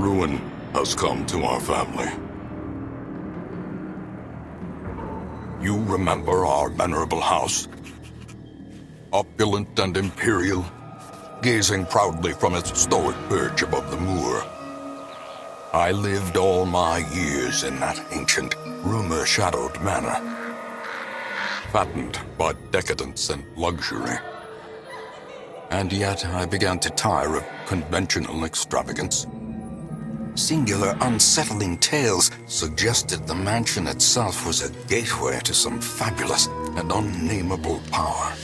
ruin has come to our family. You remember our venerable house? Opulent and imperial, gazing proudly from its stoic perch above the moor. I lived all my years in that ancient, rumor-shadowed manor, fattened by decadence and luxury. And yet I began to tire of conventional extravagance. Singular, unsettling tales suggested the mansion itself was a gateway to some fabulous and unnameable power.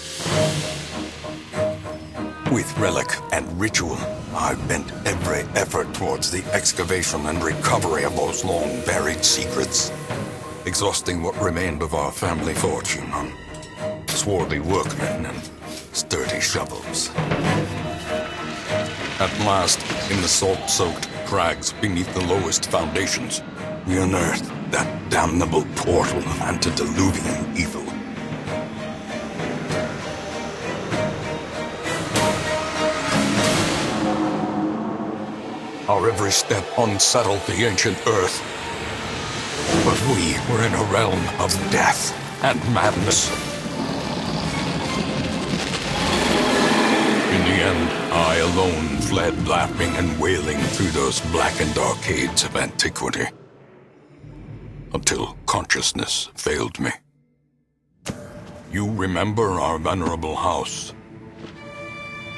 With relic and ritual, I've bent every effort towards the excavation and recovery of those long-buried secrets, exhausting what remained of our family fortune on swarthy workmen and sturdy shovels. At last, in the salt-soaked crags beneath the lowest foundations, we unearthed that damnable portal of antediluvian evil. Our every step unsettled the ancient earth. But we were in a realm of death and madness. In the end, I alone fled laughing and wailing through those blackened arcades of antiquity, until consciousness failed me. You remember our venerable house,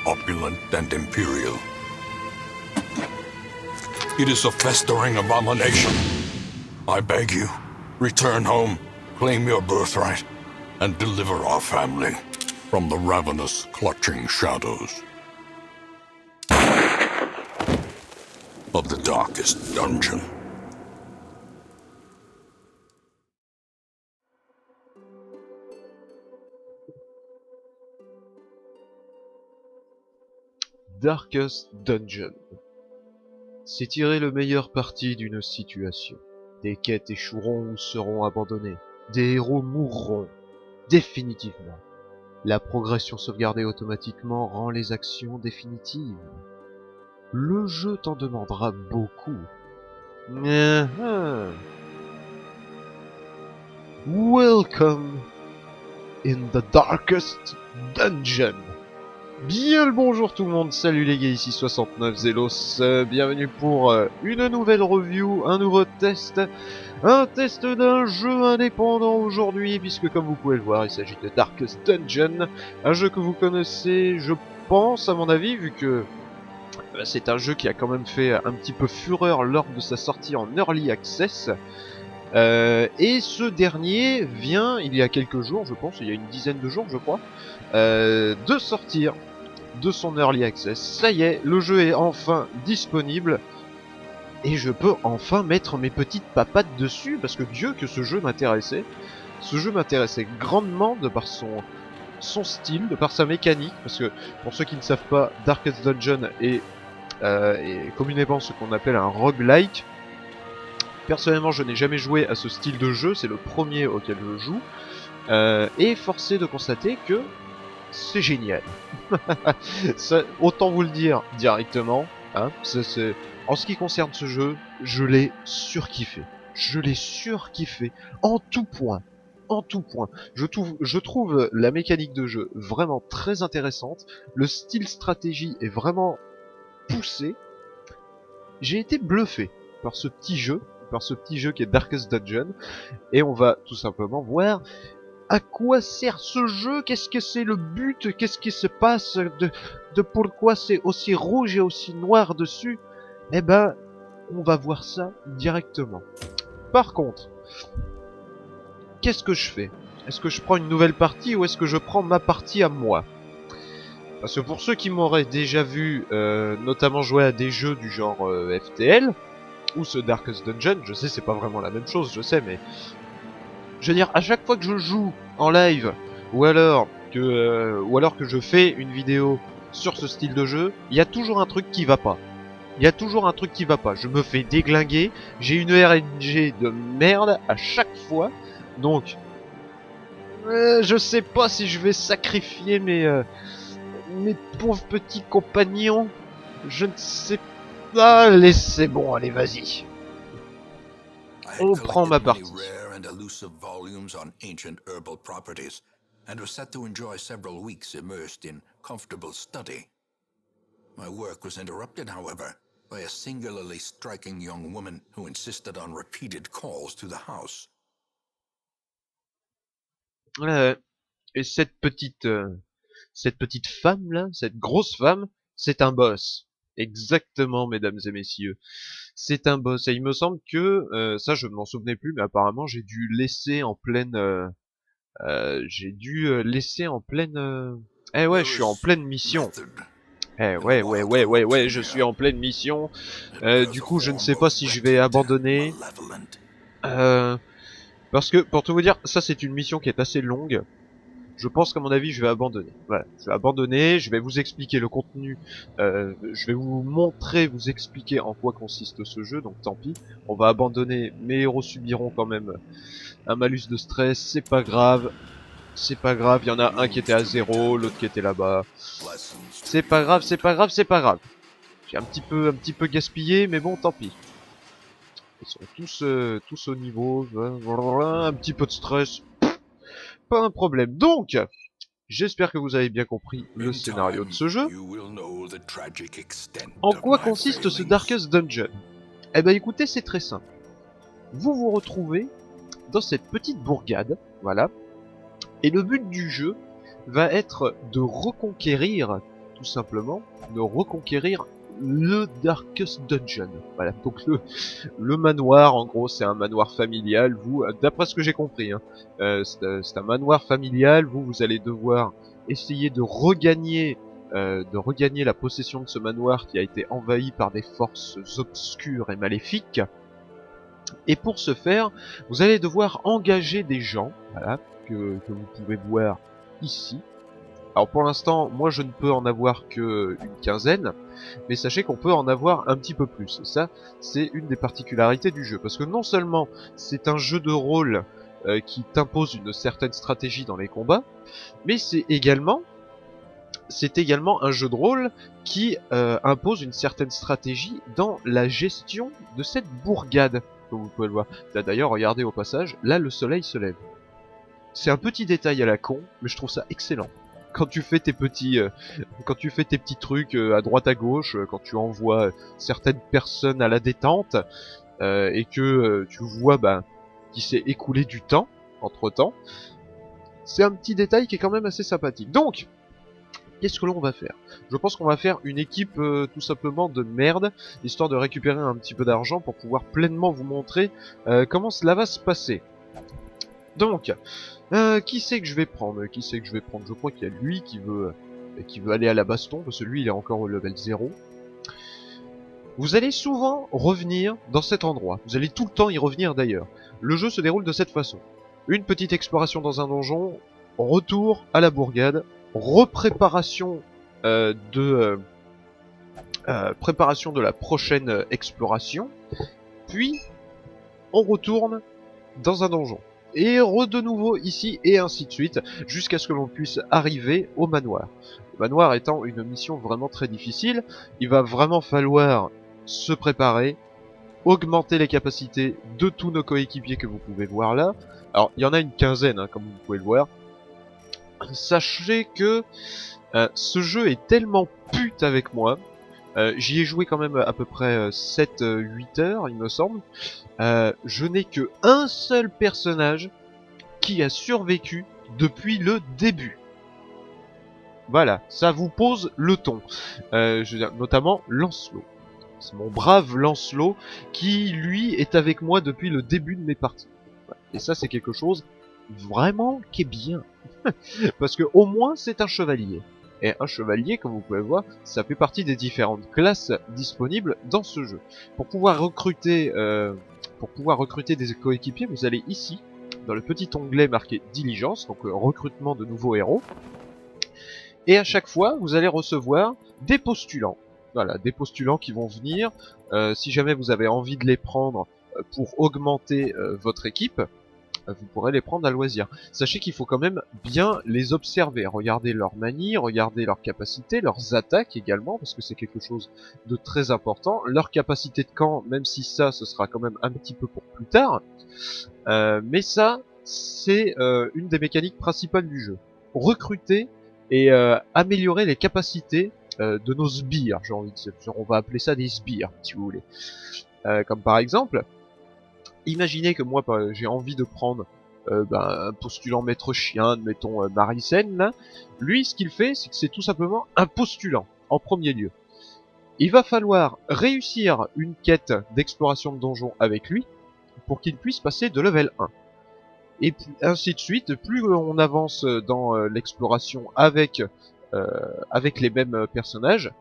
opulent and imperial. It is a festering abomination. I beg you, return home, claim your birthright, and deliver our family from the ravenous, clutching shadows of the darkest dungeon. Darkest Dungeon. C'est tirer le meilleur parti d'une situation. Des quêtes échoueront ou seront abandonnées. Des héros mourront. Définitivement. La progression sauvegardée automatiquement rend les actions définitives. Le jeu t'en demandera beaucoup. Welcome in the Darkest Dungeon. Bien le bonjour tout le monde, salut les gars, ici 69 Zelos, bienvenue pour une nouvelle review, un nouveau test, un test d'un jeu indépendant aujourd'hui, puisque comme vous pouvez le voir, il s'agit de Darkest Dungeon, un jeu que vous connaissez, je pense, à mon avis, vu que c'est un jeu qui a quand même fait un petit peu fureur lors de sa sortie en Early Access, et ce dernier vient, il y a quelques jours, je pense, il y a une dizaine de jours, je crois, de sortir de son Early Access. Ça y est, le jeu est enfin disponible et je peux enfin mettre mes petites papates dessus parce que Dieu que ce jeu m'intéressait. Ce jeu m'intéressait grandement de par son style, de par sa mécanique, parce que pour ceux qui ne savent pas, Darkest Dungeon est communément ce qu'on appelle un roguelike. Personnellement, je n'ai jamais joué à ce style de jeu, c'est le premier auquel je joue, et forcé de constater que c'est génial. Ça, autant vous le dire directement, hein, en ce qui concerne ce jeu, je l'ai surkiffé. Je l'ai surkiffé en tout point. En tout point. Je trouve la mécanique de jeu vraiment très intéressante. Le style stratégie est vraiment poussé. J'ai été bluffé par ce petit jeu qui est Darkest Dungeon. Et on va tout simplement voir à quoi sert ce jeu, qu'est-ce que c'est le but, qu'est-ce qui se passe, de pourquoi c'est aussi rouge et aussi noir dessus. Eh ben, on va voir ça directement. Par contre, qu'est-ce que je fais? Est-ce que je prends une nouvelle partie ou est-ce que je prends ma partie à moi? Parce que pour ceux qui m'auraient déjà vu, notamment jouer à des jeux du genre FTL, ou ce Darkest Dungeon, je sais c'est pas vraiment la même chose, je sais, mais je veux dire, à chaque fois que je joue en live, ou alors que je fais une vidéo sur ce style de jeu, il y a toujours un truc qui va pas. Il y a toujours un truc qui va pas. Je me fais déglinguer, j'ai une RNG de merde à chaque fois, donc je sais pas si je vais sacrifier mes pauvres petits compagnons. Je ne sais Allez, c'est bon, allez, vas-y. I On had prend ma collected many partie. rare and elusive volumes on ancient herbal properties, and was set to enjoy several weeks immersed in comfortable study. My work was interrupted, however, by a singularly striking young woman who insisted on repeated calls to the house. Euh, et cette petite femme là, cette grosse femme, c'est un boss. Exactement, mesdames et messieurs. C'est un boss. Et il me semble que, ça je ne m'en souvenais plus, mais apparemment j'ai dû laisser en pleine... laisser en pleine... Eh ouais, je There suis en is pleine mission. method Eh in the ouais, ouais, wild ouais, ouais, ouais, corruption je suis here. en pleine mission. It bears Du a coup, je ne form sais pas both si je vais wretched and abandonner. malevolent. Euh, Parce que, pour tout vous dire, ça c'est une mission qui est assez longue. Je pense qu'à mon avis, je vais abandonner. Voilà, je vais abandonner, je vais vous expliquer le contenu, je vais vous montrer, vous expliquer en quoi consiste ce jeu, donc tant pis. On va abandonner, mes héros subiront quand même un malus de stress, c'est pas grave, il y en a un qui était à 0, l'autre qui était là-bas. Lessons to C'est be pas grave, learned. c'est pas grave, c'est pas grave. J'ai un petit peu gaspillé, mais bon, tant pis. Ils sont tous au niveau, un petit peu de stress, pas un problème. Donc, j'espère que vous avez bien compris le In scénario de time, ce jeu. you will know the tragic extent En of quoi my consiste ce failings. Darkest Dungeon? Eh ben écoutez, c'est très simple. Vous vous retrouvez dans cette petite bourgade, voilà, et le but du jeu va être de reconquérir, tout simplement, de reconquérir le Darkest Dungeon. Voilà, donc le manoir, en gros, c'est un manoir familial. Vous, d'après ce que j'ai compris, hein, c'est un manoir familial. Vous allez devoir essayer de regagner la possession de ce manoir qui a été envahi par des forces obscures et maléfiques. Et pour ce faire, vous allez devoir engager des gens, voilà, que vous pouvez voir ici. Alors pour l'instant, moi je ne peux en avoir que une quinzaine, mais sachez qu'on peut en avoir un petit peu plus. Et ça, c'est une des particularités du jeu. Parce que non seulement c'est un jeu de rôle qui t'impose une certaine stratégie dans les combats, mais c'est également un jeu de rôle qui impose une certaine stratégie dans la gestion de cette bourgade, comme vous pouvez le voir. D'ailleurs, regardez au passage, là le soleil se lève. C'est un petit détail à la con, mais je trouve ça excellent. Quand tu fais tes petits trucs à droite à gauche, quand tu envoies certaines personnes à la détente et que tu vois qu'il s'est écoulé du temps entre temps, c'est un petit détail qui est quand même assez sympathique. Donc, qu'est-ce que l'on va faire? Je pense qu'on va faire une équipe tout simplement de merde, histoire de récupérer un petit peu d'argent pour pouvoir pleinement vous montrer comment cela va se passer. Donc, qui c'est que je vais prendre? Qui c'est que je vais prendre? Je crois qu'il y a lui qui veut aller à la baston, parce que lui il est encore au level 0. Vous allez souvent revenir dans cet endroit. Vous allez tout le temps y revenir d'ailleurs. Le jeu se déroule de cette façon. Une petite exploration dans un donjon, retour à la bourgade, repréparation préparation de la prochaine exploration, puis on retourne dans un donjon. Et de nouveau ici, et ainsi de suite, jusqu'à ce que l'on puisse arriver au manoir. Le manoir étant une mission vraiment très difficile, il va vraiment falloir se préparer, augmenter les capacités de tous nos coéquipiers que vous pouvez voir là. Alors, il y en a une quinzaine, hein, comme vous pouvez le voir. Sachez que ce jeu est tellement pute avec moi. J'y ai joué quand même à peu près 7-8 heures, il me semble. Je n'ai que un seul personnage qui a survécu depuis le début. Voilà, ça vous pose le ton. Je veux dire, notamment Lancelot. C'est mon brave Lancelot qui, lui, est avec moi depuis le début de mes parties. Et ça, c'est quelque chose vraiment qui est bien. Parce que au moins, c'est un chevalier. Et un chevalier, comme vous pouvez le voir, ça fait partie des différentes classes disponibles dans ce jeu. Pour pouvoir recruter des coéquipiers, vous allez ici, dans le petit onglet marqué Diligence, donc recrutement de nouveaux héros. Et à chaque fois, vous allez recevoir des postulants. Voilà, des postulants qui vont venir, si jamais vous avez envie de les prendre pour augmenter votre équipe. vous pourrez les prendre à loisir. Sachez qu'il faut quand même bien les observer, regarder leur manie, regarder leurs capacités, leurs attaques également, parce que c'est quelque chose de très important. Leur capacité de camp, même si ça, ce sera quand même un petit peu pour plus tard. Mais ça, c'est une des mécaniques principales du jeu. Recruter et améliorer les capacités de nos sbires, j'ai envie de dire. On va appeler ça des sbires, si vous voulez. Comme par exemple, imaginez que moi j'ai envie de prendre un postulant maître chien, admettons Maricène, là. Lui, ce qu'il fait, c'est que c'est tout simplement un postulant, en premier lieu. Il va falloir réussir une quête d'exploration de donjon avec lui, pour qu'il puisse passer de level 1. Et puis, ainsi de suite, plus on avance dans l'exploration avec les mêmes personnages,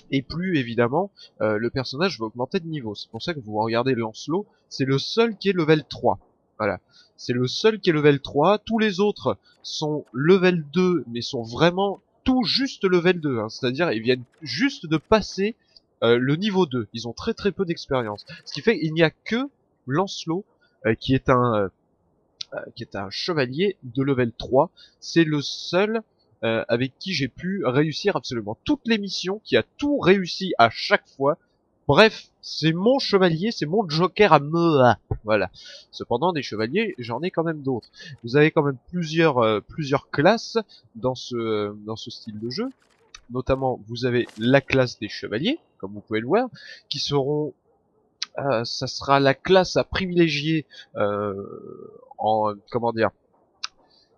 et plus évidemment le personnage va augmenter de niveau. C'est pour ça que vous regardez Lancelot, c'est le seul qui est level 3. Voilà, c'est le seul qui est level 3, tous les autres sont level 2, mais sont vraiment tout juste level 2, hein. C'est-à-dire ils viennent juste de passer le niveau 2, ils ont très très peu d'expérience. Ce qui fait qu'il n'y a que Lancelot qui est un chevalier de level 3, c'est le seul avec qui j'ai pu réussir absolument toutes les missions, qui a tout réussi à chaque fois. Bref, c'est mon chevalier, c'est mon joker à moi. Voilà. Cependant, des chevaliers, j'en ai quand même d'autres. Vous avez quand même plusieurs classes dans ce style de jeu. Notamment, vous avez la classe des chevaliers, comme vous pouvez le voir, qui seront ça sera la classe à privilégier comment dire,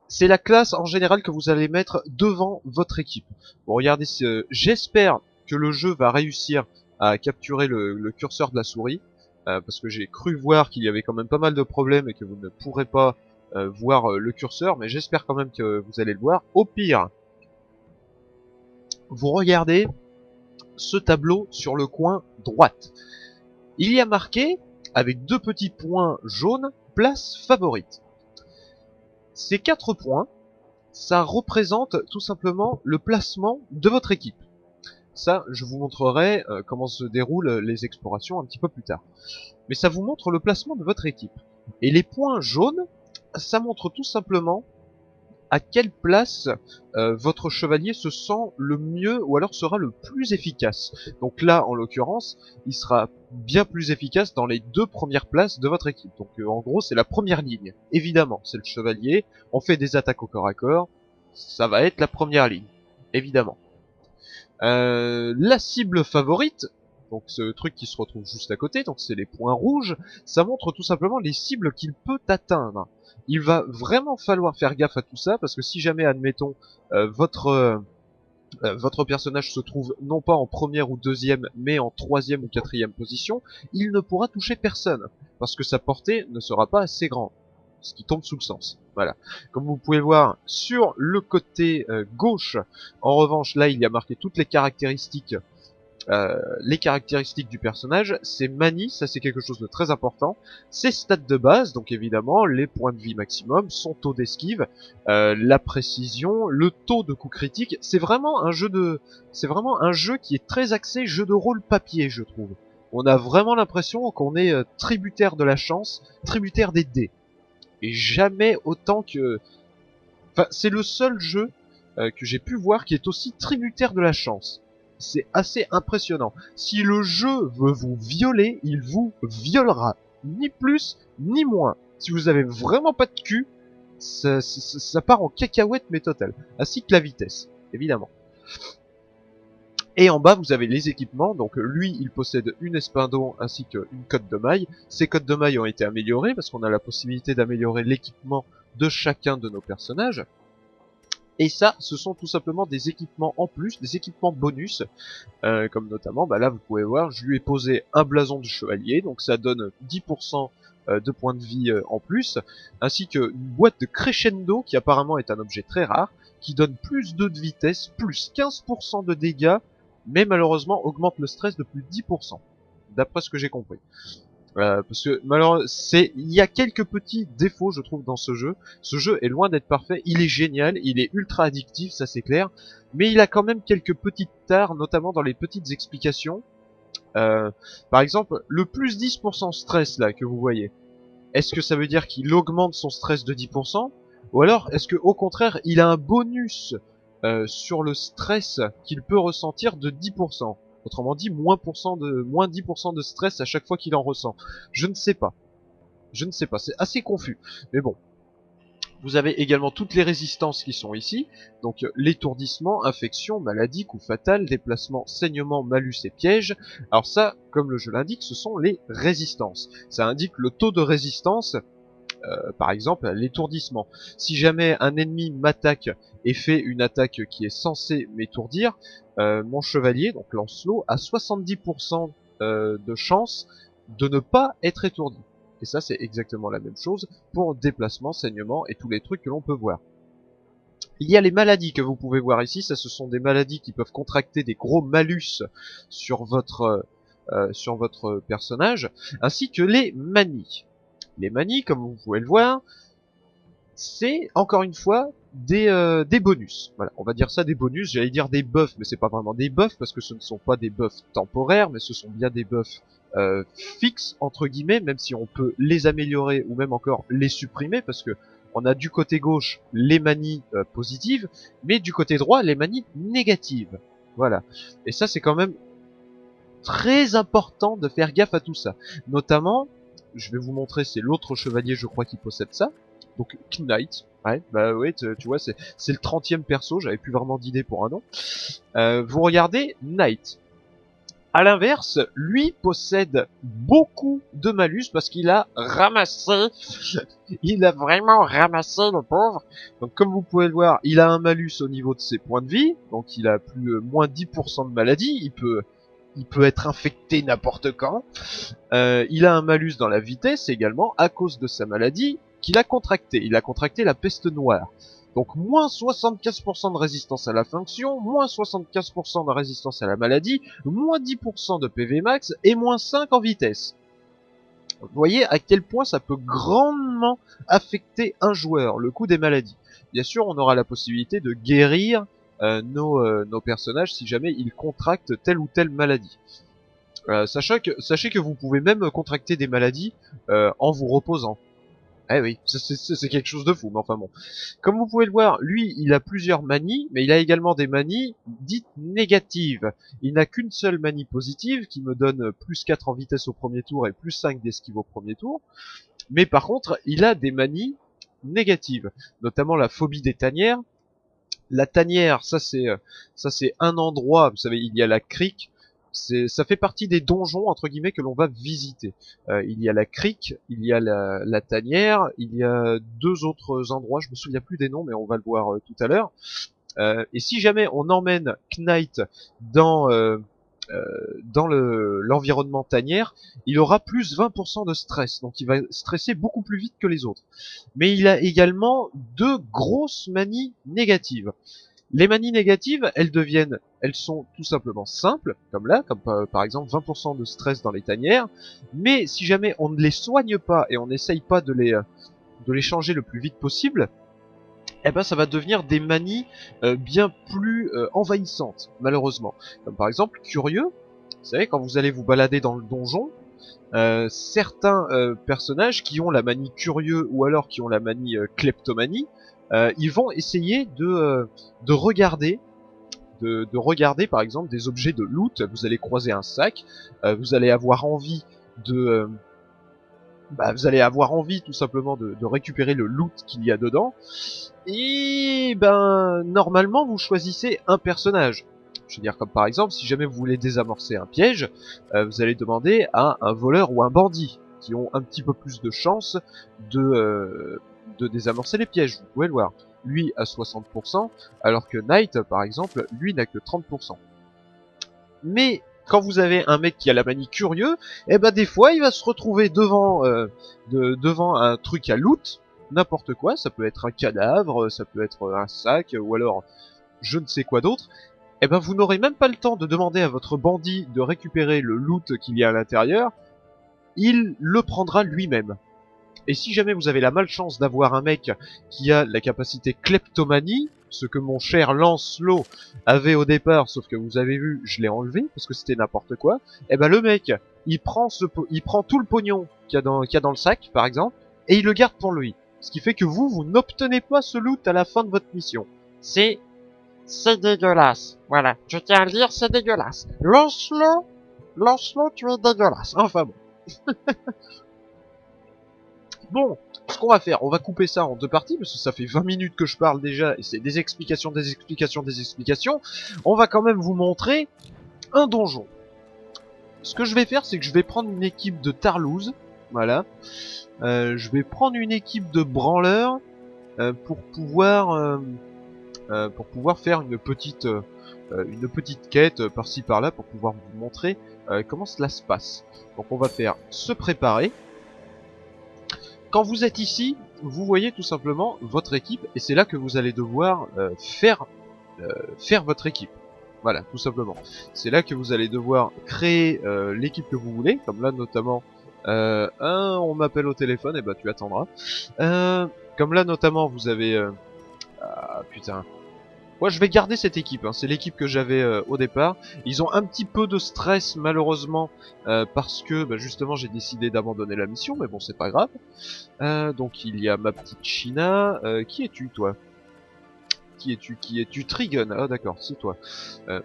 c'est la classe en général que vous allez mettre devant votre équipe. Bon, regardez, j'espère que le jeu va réussir à capturer le curseur de la souris, parce que j'ai cru voir qu'il y avait quand même pas mal de problèmes et que vous ne pourrez pas voir le curseur, mais j'espère quand même que vous allez le voir. Au pire, vous regardez ce tableau sur le coin droite. Il y a marqué, avec 2 petits points jaunes, place favorite. Ces 4 points, ça représente tout simplement le placement de votre équipe. Ça, je vous montrerai comment se déroulent les explorations un petit peu plus tard. Mais ça vous montre le placement de votre équipe. Et les points jaunes, ça montre tout simplement à quelle place votre chevalier se sent le mieux ou alors sera le plus efficace. Donc là, en l'occurrence, il sera bien plus efficace dans les 2 premières places de votre équipe. Donc en gros, c'est la première ligne. Évidemment, c'est le chevalier, on fait des attaques au corps à corps, ça va être la première ligne, évidemment. La cible favorite, donc ce truc qui se retrouve juste à côté, donc c'est les points rouges, ça montre tout simplement les cibles qu'il peut atteindre. Il va vraiment falloir faire gaffe à tout ça, parce que si jamais, admettons, votre personnage se trouve non pas en première ou deuxième, mais en troisième ou quatrième position, il ne pourra toucher personne, parce que sa portée ne sera pas assez grande, ce qui tombe sous le sens. Voilà. Comme vous pouvez voir, sur le côté gauche, en revanche, là, il y a marqué toutes les caractéristiques du personnage. C'est manie, ça c'est quelque chose de très important. Ses stats de base, donc évidemment les points de vie maximum, son taux d'esquive, la précision, le taux de coup critique. C'est vraiment un jeu qui est très axé jeu de rôle papier, je trouve. On a vraiment l'impression qu'on est tributaire de la chance, tributaire des dés. Et jamais autant que... Enfin, c'est le seul jeu que j'ai pu voir qui est aussi tributaire de la chance. C'est assez impressionnant. Si le jeu veut vous violer, il vous violera. Ni plus, ni moins. Si vous avez vraiment pas de cul, ça part en cacahuète mais total. Ainsi que la vitesse, évidemment. Et en bas, vous avez les équipements. Donc lui, il possède une espindon ainsi qu'une cotte de maille. Ces cottes de maille ont été améliorées parce qu'on a la possibilité d'améliorer l'équipement de chacun de nos personnages. Et ça, ce sont tout simplement des équipements en plus, des équipements bonus, comme notamment, là vous pouvez voir, je lui ai posé un blason du chevalier, donc ça donne 10% de points de vie en plus, ainsi qu'une boîte de crescendo, qui apparemment est un objet très rare, qui donne plus 2 de vitesse, plus 15% de dégâts, mais malheureusement augmente le stress de plus 10%, d'après ce que j'ai compris. Parce que malheureusement, il y a quelques petits défauts, je trouve, dans ce jeu. Ce jeu est loin d'être parfait. Il est génial, il est ultra addictif, ça c'est clair. Mais il a quand même quelques petites tares, notamment dans les petites explications. Par exemple, le plus 10% stress là que vous voyez. Est-ce que ça veut dire qu'il augmente son stress de 10%? Ou alors, est-ce que au contraire, il a un bonus sur le stress qu'il peut ressentir de 10%? Autrement dit, moins 10% de stress à chaque fois qu'il en ressent. Je ne sais pas. Je ne sais pas, c'est assez confus. Mais bon. Vous avez également toutes les résistances qui sont ici. Donc l'étourdissement, infection, maladie, coup fatal, déplacement, saignement, malus et piège. Alors ça, comme le jeu l'indique, ce sont les résistances. Ça indique le taux de résistance, par exemple l'étourdissement. Si jamais un ennemi m'attaque et fait une attaque qui est censée m'étourdir, mon chevalier, donc Lancelot, a 70% de chance de ne pas être étourdi. Et ça, c'est exactement la même chose pour déplacement, saignement et tous les trucs que l'on peut voir. Il y a les maladies que vous pouvez voir ici. Ça, ce sont des maladies qui peuvent contracter des gros malus sur votre personnage, ainsi que les manies. Les manies, comme vous pouvez le voir, c'est encore une fois des bonus. Voilà, on va dire ça des bonus. J'allais dire des buffs, mais c'est pas vraiment des buffs parce que ce ne sont pas des buffs temporaires, mais ce sont bien des buffs fixes entre guillemets, même si on peut les améliorer ou même encore les supprimer parce que on a du côté gauche les manies positives, mais du côté droit les manies négatives. Voilà. Et ça c'est quand même très important de faire gaffe à tout ça. Notamment, je vais vous montrer, c'est l'autre chevalier je crois qui possède ça. Donc Knight, ouais, bah ouais, tu vois, c'est le 30e perso, j'avais plus vraiment d'idée pour un nom. Vous regardez Knight. À l'inverse, lui possède beaucoup de malus parce qu'il a ramassé, il a vraiment ramassé le pauvre. Donc comme vous pouvez le voir, il a un malus au niveau de ses points de vie, donc il a moins 10% de maladie, il peut être infecté n'importe quand. Il a un malus dans la vitesse également à cause de sa maladie qu'il a contractée. Il a contracté la peste noire. Donc moins 75% de résistance à la fonction, moins 75% de résistance à la maladie, moins 10% de PV max et moins 5 en vitesse. Vous voyez à quel point ça peut grandement affecter un joueur, le coup des maladies. Bien sûr, on aura la possibilité de guérir nos personnages si jamais ils contractent telle ou telle maladie. Sachez que vous pouvez même contracter des maladies en vous reposant. Eh oui, c'est quelque chose de fou, mais enfin bon. Comme vous pouvez le voir, lui, il a plusieurs manies, mais il a également des manies dites négatives. Il n'a qu'une seule manie positive, qui me donne plus 4 en vitesse au premier tour et plus 5 d'esquive au premier tour. Mais par contre, il a des manies négatives, notamment la phobie des tanières. La tanière, ça c'est un endroit, vous savez, il y a la crique. Ça fait partie des donjons entre guillemets que l'on va visiter. Il y a la crique, il y a la tanière, il y a deux autres endroits, je me souviens plus des noms, mais on va le voir tout à l'heure. Et si jamais on emmène Knight dans l'environnement tanière, il aura plus 20% de stress, donc il va stresser beaucoup plus vite que les autres. Mais il a également deux grosses manies négatives. Les manies négatives, elles sont tout simplement simples, comme là, comme par exemple 20% de stress dans les tanières, mais si jamais on ne les soigne pas et on n'essaye pas de les changer le plus vite possible, eh ben ça va devenir des manies bien plus envahissantes, malheureusement. Comme par exemple, curieux, vous savez, quand vous allez vous balader dans le donjon, certains personnages qui ont la manie curieux ou alors qui ont la manie kleptomanie, ils vont essayer de regarder par exemple des objets de loot. Vous allez croiser un sac, vous allez avoir envie vous allez avoir envie tout simplement de récupérer le loot qu'il y a dedans. Et ben normalement vous choisissez un personnage. Je veux dire, comme par exemple, si jamais vous voulez désamorcer un piège, vous allez demander à un voleur ou un bandit qui ont un petit peu plus de chance de désamorcer les pièges. Vous pouvez le voir. Lui à 60%, alors que Knight, par exemple, lui n'a que 30%. Mais quand vous avez un mec qui a la manie curieux, eh ben des fois il va se retrouver devant un truc à loot, n'importe quoi, ça peut être un cadavre, ça peut être un sac, ou alors je ne sais quoi d'autre. Eh ben vous n'aurez même pas le temps de demander à votre bandit de récupérer le loot qu'il y a à l'intérieur, il le prendra lui-même. Et si jamais vous avez la malchance d'avoir un mec qui a la capacité kleptomanie, ce que mon cher Lancelot avait au départ, sauf que vous avez vu, je l'ai enlevé parce que c'était n'importe quoi. Et ben le mec, il prend tout le pognon qu'il y a dans le sac, par exemple, et il le garde pour lui. Ce qui fait que vous n'obtenez pas ce loot à la fin de votre mission. C'est dégueulasse. Voilà, je tiens à le dire, c'est dégueulasse. Lancelot, tu es dégueulasse. Enfin bon. Bon, ce qu'on va faire, on va couper ça en 2 parties, parce que ça fait 20 minutes que je parle déjà, et c'est des explications. On va quand même vous montrer un donjon. Ce que je vais faire, c'est que je vais prendre une équipe de Tarlouse, voilà. Je vais prendre une équipe de branleurs pour pouvoir faire une petite quête par-ci par-là, pour pouvoir vous montrer comment cela se passe. Donc on va faire se préparer. Quand vous êtes ici, vous voyez tout simplement votre équipe, et c'est là que vous allez devoir faire votre équipe. Voilà, tout simplement. C'est là que vous allez devoir créer l'équipe que vous voulez, comme là notamment, on m'appelle au téléphone, et bah tu attendras. Comme là notamment, vous avez... ah putain... Moi je vais garder cette équipe, hein. C'est l'équipe que j'avais au départ. Ils ont un petit peu de stress malheureusement parce que bah, justement j'ai décidé d'abandonner la mission, mais bon c'est pas grave. Donc il y a ma petite China. Qui es-tu toi? Qui es-tu? Trigun. Ah d'accord, c'est toi.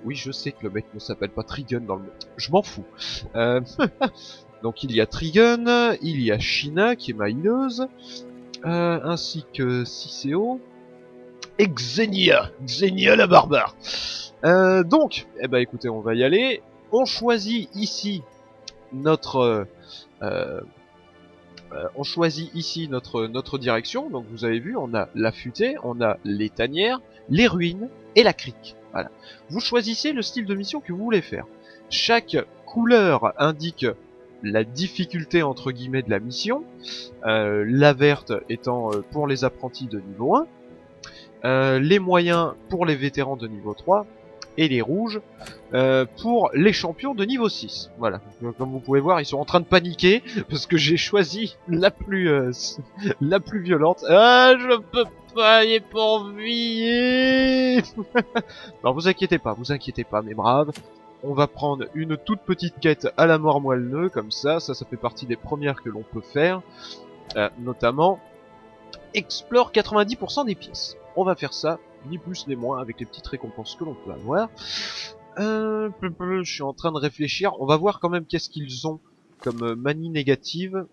Oui je sais que le mec ne s'appelle pas Trigun dans le monde. Je m'en fous. Donc il y a Trigun, il y a China qui est ma healeuse, ainsi que Cicéo. Et Xenia la barbare. Donc, eh ben écoutez, on va y aller. On choisit ici notre notre direction. Donc vous avez vu, on a la futaie, on a les tanières, les ruines et la crique. Voilà. Vous choisissez le style de mission que vous voulez faire. Chaque couleur indique la difficulté entre guillemets de la mission. La verte étant pour les apprentis de niveau 1. Les moyens pour les vétérans de niveau 3 et les rouges pour les champions de niveau 6. Voilà, comme vous pouvez voir, ils sont en train de paniquer parce que j'ai choisi la plus violente. Ah, je peux pas y pourvie. Non, vous inquiétez pas, mes braves. On va prendre une toute petite quête à la mort moelle-neu, comme ça fait partie des premières que l'on peut faire, notamment explore 90% des pièces. On va faire ça, ni plus ni moins, avec les petites récompenses que l'on peut avoir. Je suis en train de réfléchir. On va voir quand même qu'est-ce qu'ils ont comme manie négative.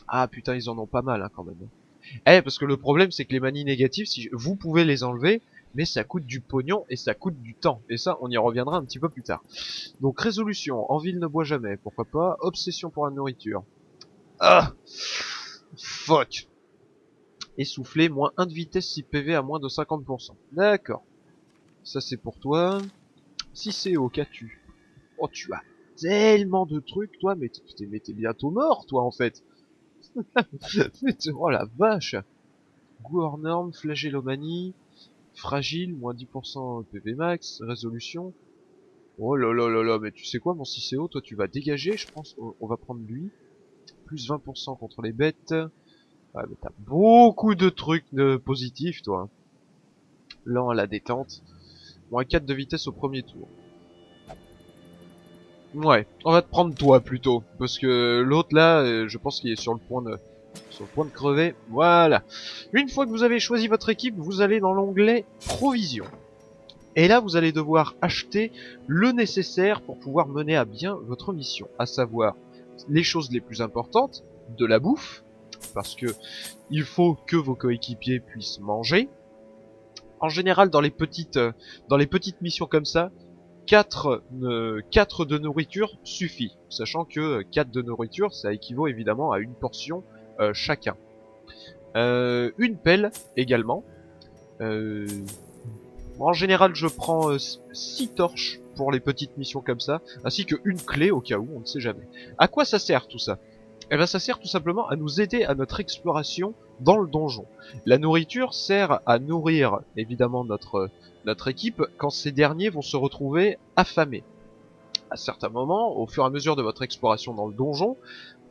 Ah putain, ils en ont pas mal hein, quand même. Parce que le problème c'est que les manies négatives, vous pouvez les enlever, mais ça coûte du pognon et ça coûte du temps. Et ça, on y reviendra un petit peu plus tard. Donc résolution, en ville ne boit jamais, pourquoi pas. Obsession pour la nourriture. Ah fuck. Essoufflé, moins 1 de vitesse si PV à moins de 50%. D'accord. Ça c'est pour toi. Si c'est au qu'as-tu? Oh tu as tellement de trucs toi, mais t'es bientôt mort toi en fait. Oh la vache. Goût hors norme, flagellomanie, fragile, moins 10% PV max, résolution. Oh là là là là, mais tu sais quoi mon Cicéo, toi tu vas dégager, je pense, on va prendre lui. Plus 20% contre les bêtes. Ouais, mais t'as beaucoup de trucs positifs, toi. Lent à la détente. Moins 4 de vitesse au premier tour. Ouais, on va te prendre toi plutôt. Parce que l'autre là, je pense qu'il est sur le point de crever. Voilà. Une fois que vous avez choisi votre équipe, vous allez dans l'onglet Provisions. Et là, vous allez devoir acheter le nécessaire pour pouvoir mener à bien votre mission. À savoir, les choses les plus importantes, de la bouffe, parce que il faut que vos coéquipiers puissent manger. En général, dans les petites missions comme ça, 4 de nourriture suffit. Sachant que 4 de nourriture, ça équivaut évidemment à une portion chacun. Une pelle également. En général, je prends 6 torches pour les petites missions comme ça, ainsi qu'une clé au cas où, on ne sait jamais. À quoi ça sert tout ça? Eh ben ça sert tout simplement à nous aider à notre exploration dans le donjon. La nourriture sert à nourrir évidemment notre équipe quand ces derniers vont se retrouver affamés. À certains moments, au fur et à mesure de votre exploration dans le donjon,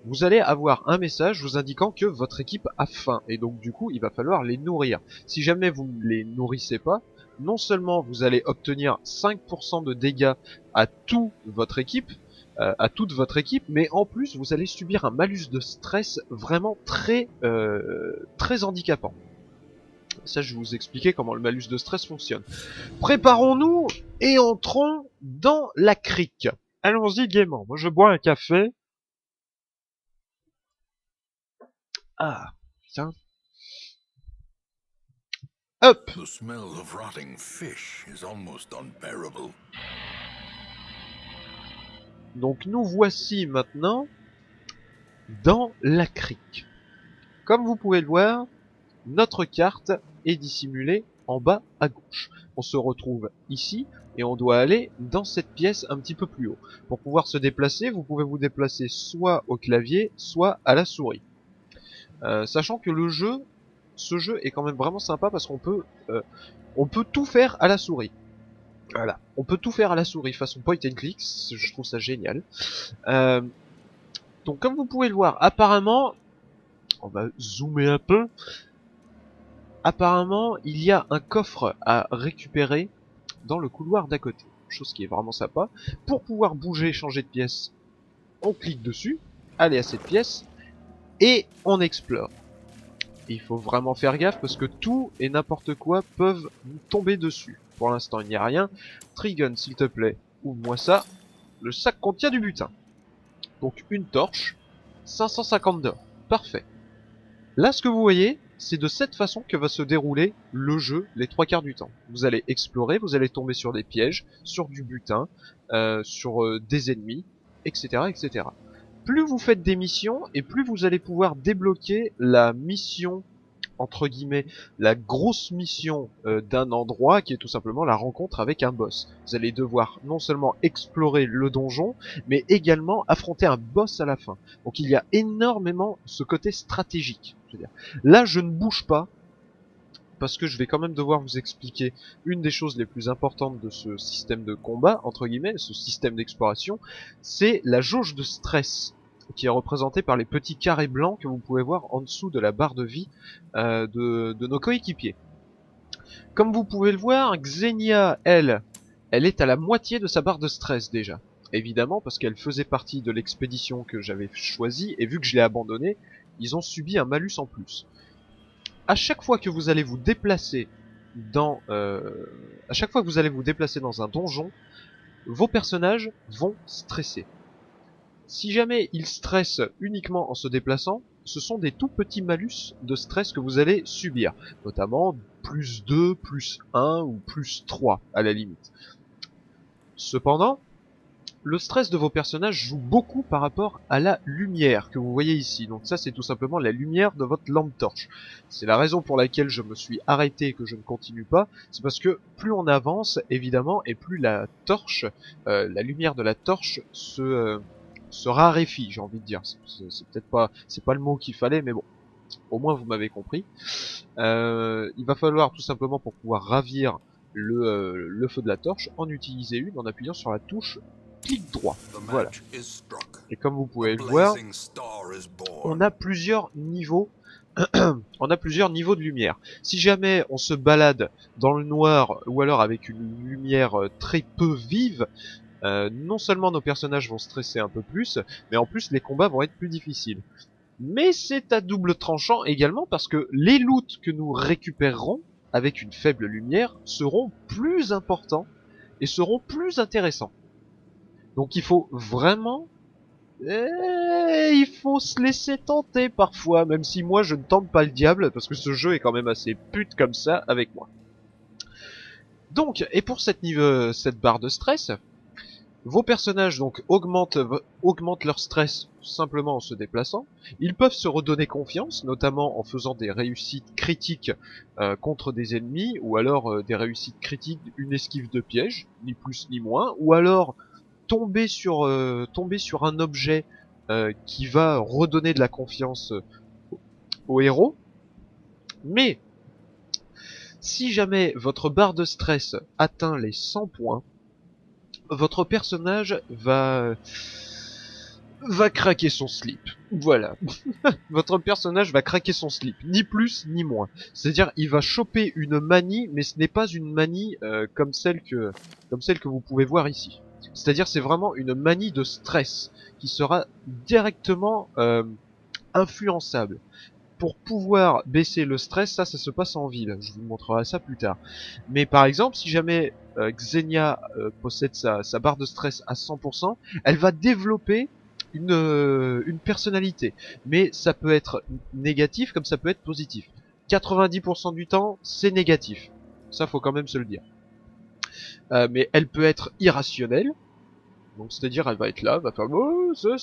vous allez avoir un message vous indiquant que votre équipe a faim, et donc du coup il va falloir les nourrir. Si jamais vous ne les nourrissez pas, non seulement vous allez obtenir 5% de dégâts à toute votre équipe, mais en plus vous allez subir un malus de stress vraiment très handicapant. Ça, je vais vous expliquer comment le malus de stress fonctionne. Préparons-nous et entrons dans la crique. Allons-y gaiement. Moi, je bois un café. Ah, tiens. Hop. The smell of rotting fish is almost unbearable. Donc nous voici maintenant dans la crique. Comme vous pouvez le voir, notre carte est dissimulée en bas à gauche. On se retrouve ici et on doit aller dans cette pièce un petit peu plus haut. Pour pouvoir se déplacer, vous pouvez vous déplacer soit au clavier, soit à la souris. Sachant que ce jeu est quand même vraiment sympa parce qu'on peut tout faire à la souris. Voilà, on peut tout faire à la souris façon point and click, je trouve ça génial. Donc comme vous pouvez le voir, apparemment, on va zoomer un peu. Apparemment, il y a un coffre à récupérer dans le couloir d'à côté, chose qui est vraiment sympa. Pour pouvoir bouger, changer de pièce, on clique dessus, aller à cette pièce et on explore. Il faut vraiment faire gaffe parce que tout et n'importe quoi peuvent nous tomber dessus. Pour l'instant, il n'y a rien. Trigun, s'il te plaît, ouvre-moi ça. Le sac contient du butin. Donc une torche, 550 d'or. Parfait. Là, ce que vous voyez, c'est de cette façon que va se dérouler le jeu les 3/4 du temps. Vous allez explorer, vous allez tomber sur des pièges, sur du butin, sur des ennemis, etc., etc. Plus vous faites des missions, et plus vous allez pouvoir débloquer la mission, entre guillemets, la grosse mission d'un endroit, qui est tout simplement la rencontre avec un boss. Vous allez devoir non seulement explorer le donjon, mais également affronter un boss à la fin. Donc il y a énormément ce côté stratégique. Je veux dire. Là, je ne bouge pas, parce que je vais quand même devoir vous expliquer une des choses les plus importantes de ce système de combat, entre guillemets, ce système d'exploration, c'est la jauge de stress, qui est représentée par les petits carrés blancs que vous pouvez voir en dessous de la barre de vie de nos coéquipiers. Comme vous pouvez le voir, Xenia, elle est à la moitié de sa barre de stress déjà. Évidemment, parce qu'elle faisait partie de l'expédition que j'avais choisie, et vu que je l'ai abandonnée, ils ont subi un malus en plus. À chaque fois que vous allez vous déplacer dans un donjon, vos personnages vont stresser. Si jamais ils stressent uniquement en se déplaçant, ce sont des tout petits malus de stress que vous allez subir, notamment plus 2, plus 1 ou plus 3 à la limite. Cependant, le stress de vos personnages joue beaucoup par rapport à la lumière que vous voyez ici. Donc ça, c'est tout simplement la lumière de votre lampe torche. C'est la raison pour laquelle je me suis arrêté et que je ne continue pas. C'est parce que plus on avance, évidemment, et plus la torche, la lumière de la torche se raréfie, j'ai envie de dire. C'est peut-être pas, c'est pas le mot qu'il fallait, mais bon. Au moins, vous m'avez compris. Il va falloir tout simplement, pour pouvoir ravir le feu de la torche, en utiliser une en appuyant sur la touche clic droit. Voilà. Et comme vous pouvez le voir, on a plusieurs niveaux. On a plusieurs niveaux de lumière. Si jamais on se balade dans le noir ou alors avec une lumière très peu vive, non seulement nos personnages vont stresser un peu plus, mais en plus les combats vont être plus difficiles. Mais c'est à double tranchant également parce que les loots que nous récupérerons avec une faible lumière seront plus importants et seront plus intéressants. Donc il faut vraiment... il faut se laisser tenter parfois, même si moi je ne tente pas le diable, parce que ce jeu est quand même assez pute comme ça avec moi. Donc, et pour cette barre de stress, vos personnages donc augmentent leur stress simplement en se déplaçant. Ils peuvent se redonner confiance, notamment en faisant des réussites critiques contre des ennemis, ou alors des réussites critiques, une esquive de piège, ni plus ni moins, ou alors tomber sur un objet qui va redonner de la confiance au héros. Mais si jamais votre barre de stress atteint les 100 points, votre personnage va va craquer son slip. Voilà. Votre personnage va craquer son slip, ni plus ni moins. C'est-à-dire, il va choper une manie, mais ce n'est pas une manie comme celle que vous pouvez voir ici. C'est-à-dire, c'est vraiment une manie de stress qui sera directement influençable. Pour pouvoir baisser le stress, ça se passe en ville. Je vous montrerai ça plus tard. Mais par exemple, si jamais Xenia possède sa barre de stress à 100%, elle va développer une personnalité. Mais ça peut être négatif comme ça peut être positif. 90% du temps, c'est négatif. Ça, faut quand même se le dire. Mais elle peut être irrationnelle. Donc, c'est-à-dire, elle va être là, va faire oh, ça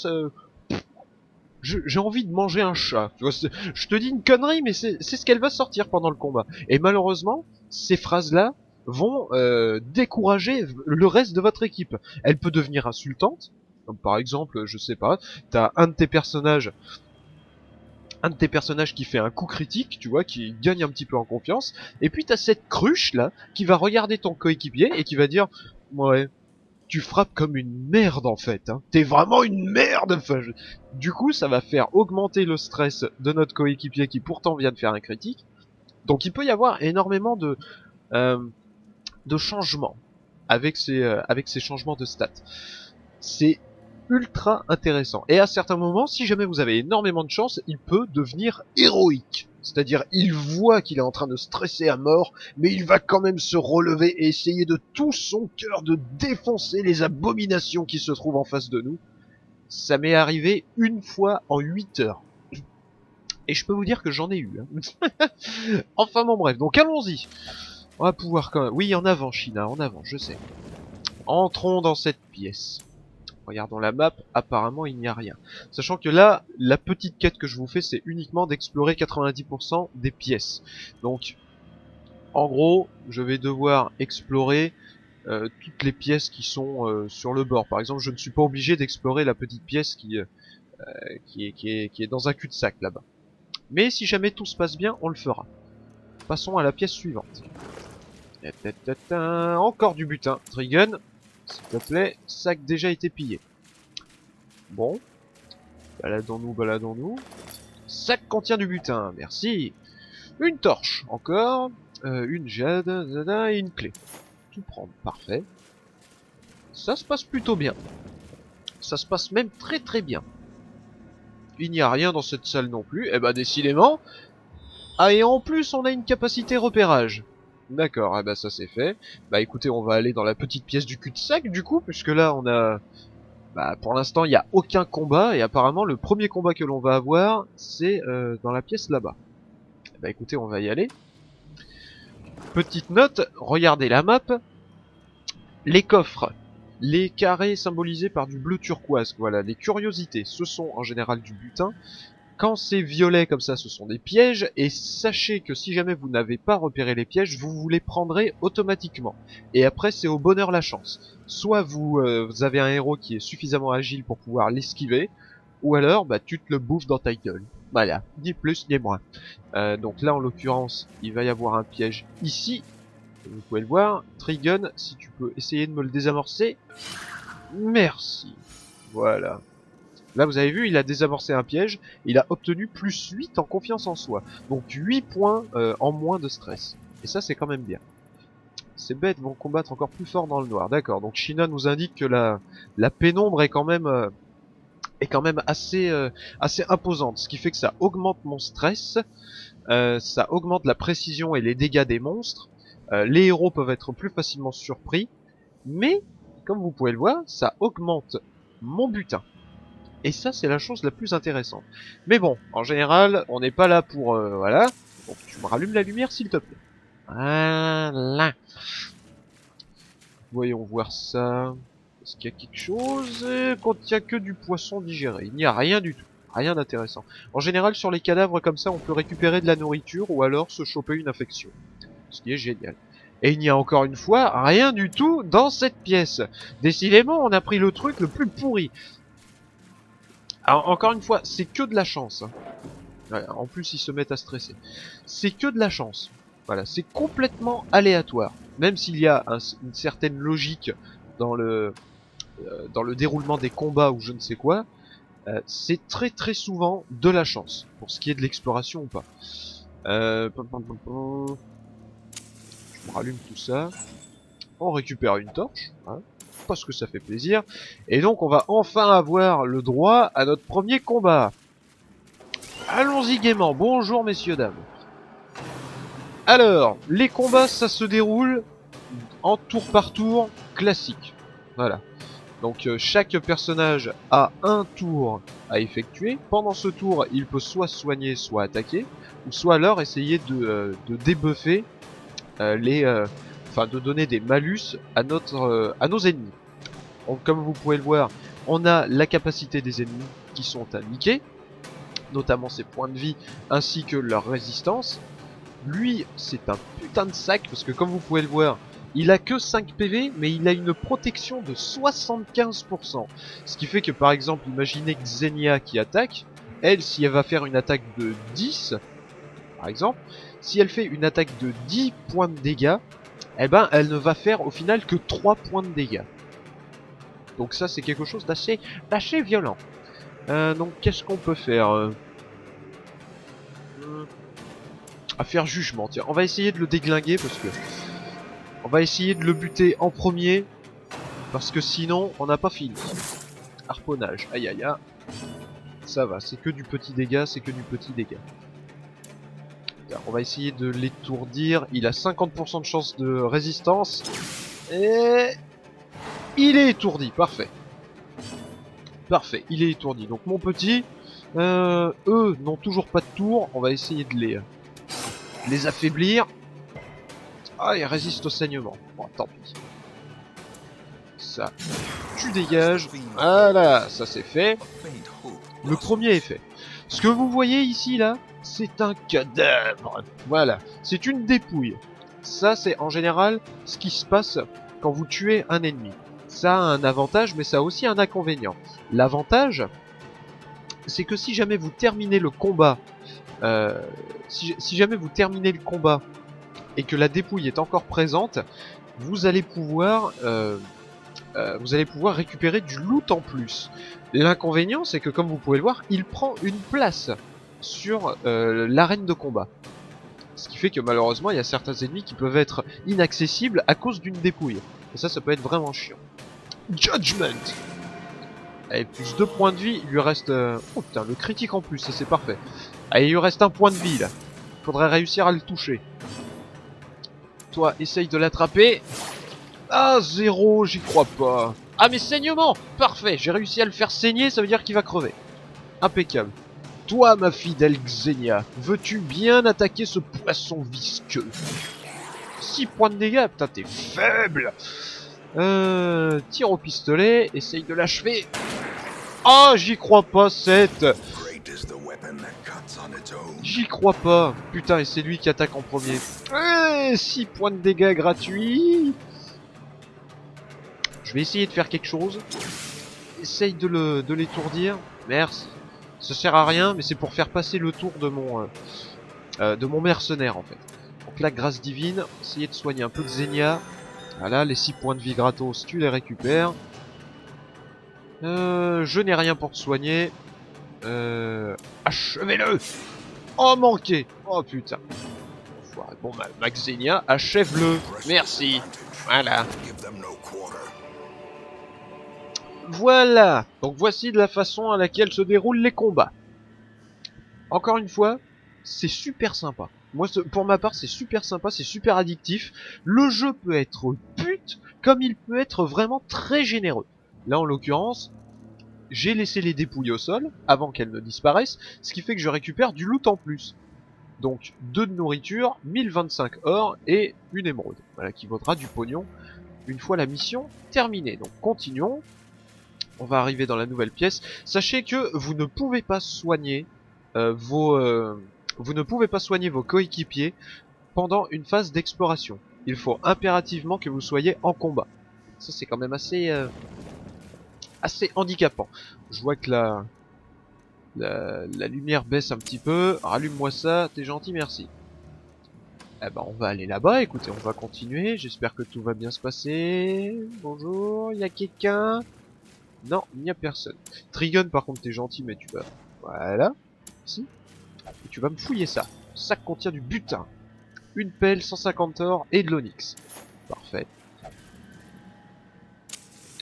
j'ai envie de manger un chat. Tu vois, je te dis une connerie, mais c'est ce qu'elle va sortir pendant le combat. Et malheureusement, ces phrases-là vont décourager le reste de votre équipe. Elle peut devenir insultante. Comme par exemple, je sais pas, t'as un de tes personnages qui fait un coup critique, tu vois, qui gagne un petit peu en confiance. Et puis t'as cette cruche là qui va regarder ton coéquipier et qui va dire ouais, tu frappes comme une merde en fait, hein. T'es vraiment une merde. Enfin, du coup, ça va faire augmenter le stress de notre coéquipier qui pourtant vient de faire un critique. Donc il peut y avoir énormément de changements avec ces changements de stats. C'est ultra intéressant. Et à certains moments, si jamais vous avez énormément de chance, il peut devenir héroïque. C'est-à-dire, il voit qu'il est en train de stresser à mort, mais il va quand même se relever et essayer de tout son cœur de défoncer les abominations qui se trouvent en face de nous. Ça m'est arrivé une fois en 8 heures. Et je peux vous dire que j'en ai eu. Hein. Enfin bon bref, donc allons-y. On va pouvoir quand même... Oui, en avant, China, en avant, je sais. Entrons dans cette pièce. Regardons la map, apparemment il n'y a rien. Sachant que là, la petite quête que je vous fais, c'est uniquement d'explorer 90% des pièces. Donc, en gros, je vais devoir explorer toutes les pièces qui sont sur le bord. Par exemple, je ne suis pas obligé d'explorer la petite pièce qui est dans un cul-de-sac là-bas. Mais si jamais tout se passe bien, on le fera. Passons à la pièce suivante. Encore du butin. Trigun, s'il te plaît, sac déjà été pillé. Bon. Baladons-nous, baladons-nous. Sac contient du butin, merci. Une torche, encore. Une jade, et une clé. Tout prendre, parfait. Ça se passe plutôt bien. Ça se passe même très très bien. Il n'y a rien dans cette salle non plus. Eh ben décidément. Ah, et en plus on a une capacité repérage. D'accord, eh ben ça c'est fait. Bah écoutez, on va aller dans la petite pièce du cul-de-sac du coup, puisque là on a... Bah pour l'instant il n'y a aucun combat, et apparemment le premier combat que l'on va avoir, c'est dans la pièce là-bas. Bah écoutez, on va y aller. Petite note, regardez la map. Les coffres, les carrés symbolisés par du bleu turquoise, voilà, les curiosités, ce sont en général du butin. Quand c'est violet comme ça, ce sont des pièges, et sachez que si jamais vous n'avez pas repéré les pièges, vous les prendrez automatiquement. Et après, c'est au bonheur la chance. Soit vous avez un héros qui est suffisamment agile pour pouvoir l'esquiver, ou alors, bah, tu te le bouffes dans ta gueule. Voilà, ni plus ni moins. Donc là, en l'occurrence, il va y avoir un piège ici. Vous pouvez le voir. Trigun, si tu peux essayer de me le désamorcer. Merci. Voilà. Là, vous avez vu, il a désamorcé un piège. Il a obtenu plus 8 en confiance en soi. Donc 8 points en moins de stress. Et ça, c'est quand même bien. Ces bêtes vont combattre encore plus fort dans le noir. D'accord. Donc China nous indique que la pénombre est quand même assez imposante. Ce qui fait que ça augmente mon stress. Ça augmente la précision et les dégâts des monstres. Les héros peuvent être plus facilement surpris. Mais, comme vous pouvez le voir, ça augmente mon butin. Et ça, c'est la chose la plus intéressante. Mais bon, en général, on n'est pas là pour... voilà. Donc, tu me rallumes la lumière, s'il te plaît. Voilà. Voyons voir ça. Est-ce qu'il y a quelque chose contient que du poisson digéré? Il n'y a rien du tout. Rien d'intéressant. En général, sur les cadavres comme ça, on peut récupérer de la nourriture ou alors se choper une infection. Ce qui est génial. Et il n'y a encore une fois rien du tout dans cette pièce. Décidément, on a pris le truc le plus pourri. Alors, encore une fois, c'est que de la chance. Hein. Ouais, en plus, ils se mettent à stresser. C'est que de la chance. Voilà, c'est complètement aléatoire. Même s'il y a une certaine logique dans le déroulement des combats ou je ne sais quoi, c'est très souvent de la chance, pour ce qui est de l'exploration ou pas. Je me rallume tout ça. On récupère une torche, hein, parce que ça fait plaisir. Et donc on va enfin avoir le droit à notre premier combat. Allons-y gaiement, bonjour messieurs dames. Alors, les combats ça se déroule en tour par tour classique. Voilà. Donc chaque personnage a un tour à effectuer. Pendant ce tour, il peut soit soigner, soit attaquer, ou soit alors essayer de débuffer de donner des malus à à nos ennemis. Donc comme vous pouvez le voir, on a la capacité des ennemis qui sont indiqués, notamment ses points de vie ainsi que leur résistance. Lui, c'est un putain de sac parce que comme vous pouvez le voir, il a que 5 PV, mais il a une protection de 75%. Ce qui fait que par exemple, imaginez Xenia qui attaque, elle, si elle va faire une attaque de 10, par exemple, si elle fait une attaque de 10 points de dégâts, eh ben, elle ne va faire au final que 3 points de dégâts. Donc ça, c'est quelque chose d'assez violent. Donc qu'est-ce qu'on peut faire à faire jugement, tiens, on va essayer de le déglinguer parce que on va essayer de le buter en premier parce que sinon on n'a pas fini. Harponnage, aïe aïe aïe. Ça va, c'est que du petit dégât, c'est que du petit dégât. On va essayer de l'étourdir, il a 50% de chance de résistance et il est étourdi, parfait. Parfait, il est étourdi. Donc mon petit, eux n'ont toujours pas de tour, on va essayer de les affaiblir. Ah, ils résistent au saignement. Bon, tant pis. Ça, tu dégages. Voilà, ça c'est fait. Le premier est fait. Ce que vous voyez ici, là, c'est un cadavre. Voilà, c'est une dépouille. Ça, c'est en général ce qui se passe quand vous tuez un ennemi. Ça a un avantage, mais ça a aussi un inconvénient. L'avantage, c'est que si jamais vous terminez le combat, si jamais vous terminez le combat et que la dépouille est encore présente, vous allez pouvoir récupérer du loot en plus. L'inconvénient, c'est que comme vous pouvez le voir, il prend une place sur l'arène de combat. Ce qui fait que malheureusement, il y a certains ennemis qui peuvent être inaccessibles à cause d'une dépouille. Et ça peut être vraiment chiant. Judgment. Allez, plus 2 points de vie, il lui reste... Oh putain, le critique en plus, ça c'est parfait. Allez, il lui reste 1 point de vie là. Faudrait réussir à le toucher. Toi, essaye de l'attraper. Ah, 0, j'y crois pas. Ah, mais saignement. Parfait, j'ai réussi à le faire saigner, ça veut dire qu'il va crever. Impeccable. Toi, ma fidèle Xenia, veux-tu bien attaquer ce poisson visqueux? 6 points de dégâts, putain, t'es faible. Tire au pistolet, essaye de l'achever. Ah, j'y crois pas, 7. J'y crois pas. Putain, et c'est lui qui attaque en premier. 6 points de dégâts gratuits. Je vais essayer de faire quelque chose. Essaye de l'étourdir. Merci. Ça sert à rien, mais c'est pour faire passer le tour de mon mercenaire en fait. Donc là, grâce divine, essayer de soigner un peu de Xenia. Voilà, les 6 points de vie gratos, tu les récupères. Je n'ai rien pour te soigner. Achevez-le. Oh, manqué. Oh, putain. Bon, ma Xenia, achève-le. Merci. Voilà. Voilà. Donc voici de la façon à laquelle se déroulent les combats. Encore une fois, c'est super sympa. Moi, pour ma part, c'est super sympa, c'est super addictif. Le jeu peut être pute, comme il peut être vraiment très généreux. Là, en l'occurrence, j'ai laissé les dépouilles au sol, avant qu'elles ne disparaissent, ce qui fait que je récupère du loot en plus. Donc, 2 de nourriture, 1025 or et une émeraude. Voilà, qui vaudra du pognon une fois la mission terminée. Donc, continuons. On va arriver dans la nouvelle pièce. Sachez que vous ne pouvez pas soigner vos coéquipiers pendant une phase d'exploration. Il faut impérativement que vous soyez en combat. Ça c'est quand même assez handicapant. Je vois que la lumière baisse un petit peu. Rallume-moi ça, t'es gentil, merci. Eh ben on va aller là-bas, écoutez, on va continuer. J'espère que tout va bien se passer. Bonjour, il y a quelqu'un? Non, il n'y a personne. Trigun, par contre, t'es gentil, mais tu vas... Voilà. Si. Et tu vas me fouiller ça. Ce sac contient du butin. Une pelle, 150 or et de l'onyx. Parfait.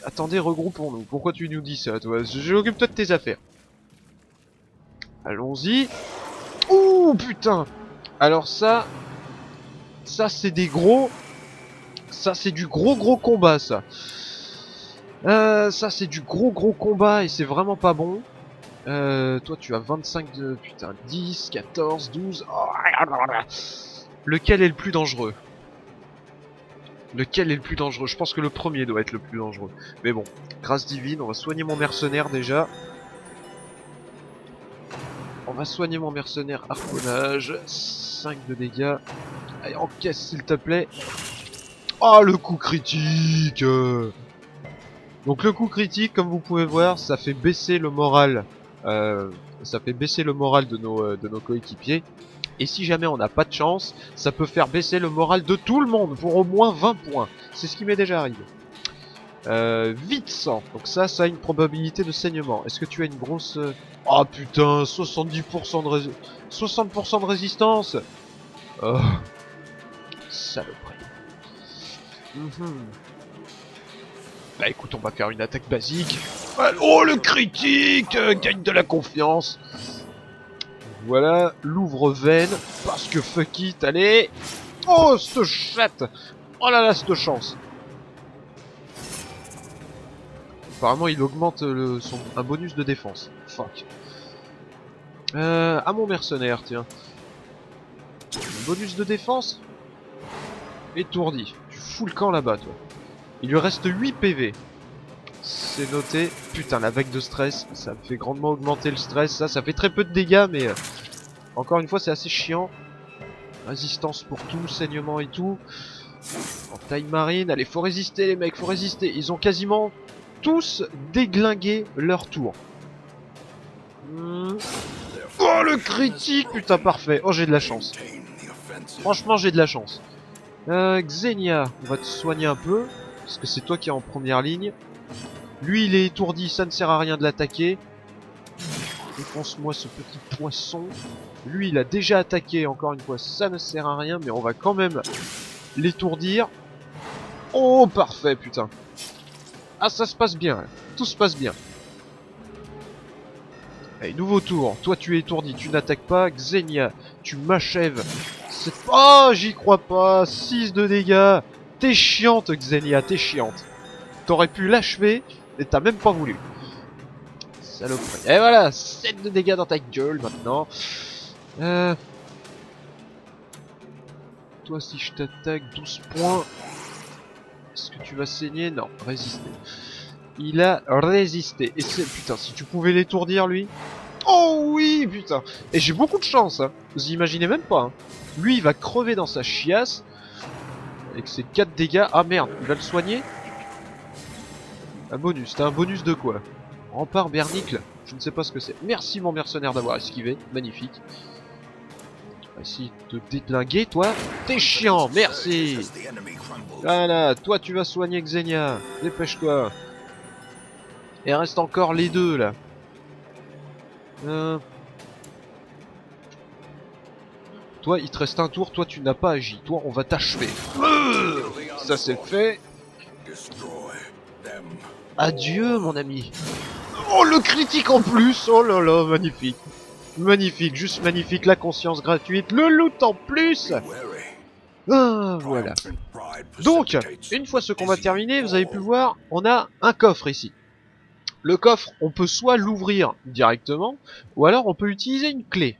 Attendez, regroupons-nous. Pourquoi tu nous dis ça, toi? J'occupe-toi de tes affaires. Allons-y. Ouh, putain. Alors ça... Ça, c'est des gros... Ça, c'est du gros combat, ça. Ça, c'est du gros combat et c'est vraiment pas bon. Toi, tu as 25 de... Putain, 10, 14, 12... Oh, lequel est le plus dangereux? Lequel est le plus dangereux? Je pense que le premier doit être le plus dangereux. Mais bon, grâce divine, on va soigner mon mercenaire déjà. On va soigner mon mercenaire harponnage. 5 de dégâts. Allez, encaisse s'il te plaît. Oh, le coup critique. Donc le coup critique, comme vous pouvez voir, ça fait baisser le moral. Ça fait baisser le moral de nos coéquipiers. Et si jamais on n'a pas de chance, ça peut faire baisser le moral de tout le monde pour au moins 20 points. C'est ce qui m'est déjà arrivé. Vite sang. Donc ça a une probabilité de saignement. Est-ce que tu as une grosse... Oh putain, 70% de 60% de résistance. Oh, saloperie. Bah écoute, on va faire une attaque basique. Oh, le critique gagne de la confiance. Voilà, l'ouvre-veine, parce que fuck it, allez. Oh, cette chatte. Oh là là, cette chance. Apparemment, il augmente un bonus de défense. Fuck. À mon mercenaire, tiens. Un bonus de défense. Étourdi. Tu fous le camp là-bas, toi. Il lui reste 8 PV. C'est noté. Putain, la vague de stress, ça me fait grandement augmenter le stress. Ça fait très peu de dégâts, mais... encore une fois, c'est assez chiant. Résistance pour tout, saignement et tout. En taille marine, allez, faut résister les mecs, faut résister. Ils ont quasiment tous déglingué leur tour. Oh, le critique, putain, parfait. Oh, j'ai de la chance. Franchement, j'ai de la chance. Xenia, on va te soigner un peu. Parce que c'est toi qui es en première ligne. Lui, il est étourdi, ça ne sert à rien de l'attaquer. Défonce-moi ce petit poisson. Lui, il a déjà attaqué, encore une fois, ça ne sert à rien, mais on va quand même l'étourdir. Oh, parfait, putain. Ah, ça se passe bien, tout se passe bien. Allez, nouveau tour. Toi, tu es étourdi, tu n'attaques pas. Xenia, tu m'achèves. Oh, j'y crois pas. 6 de dégâts. T'es chiante, Xenia, t'es chiante. T'aurais pu l'achever, et t'as même pas voulu. Saloperie. Et voilà, 7 de dégâts dans ta gueule, maintenant. Toi, si je t'attaque, 12 points. Est-ce que tu vas saigner? Non, résister. Il a résisté. Et c'est... Putain, si tu pouvais l'étourdir, lui. Oh oui, putain. Et j'ai beaucoup de chance, hein. Vous imaginez même pas, hein. Lui, il va crever dans sa chiasse. Avec ses 4 dégâts. Ah merde, il va le soigner. Un bonus. T'as un bonus de quoi? Rempart bernicle. Je ne sais pas ce que c'est. Merci, mon mercenaire, d'avoir esquivé. Magnifique. Essaye de te déglinguer, toi. T'es chiant, merci. Voilà, toi tu vas soigner Xenia. Dépêche-toi. Et reste encore les deux là. Toi, il te reste un tour. Toi, tu n'as pas agi. Toi, on va t'achever. Ça c'est fait. Adieu, mon ami. Oh, le critique en plus. Oh là là, magnifique. Magnifique, juste magnifique. La conscience gratuite. Le loot en plus. Ah, voilà. Donc, une fois ce combat terminé, vous avez pu voir, on a un coffre ici. Le coffre, on peut soit l'ouvrir directement, ou alors on peut utiliser une clé.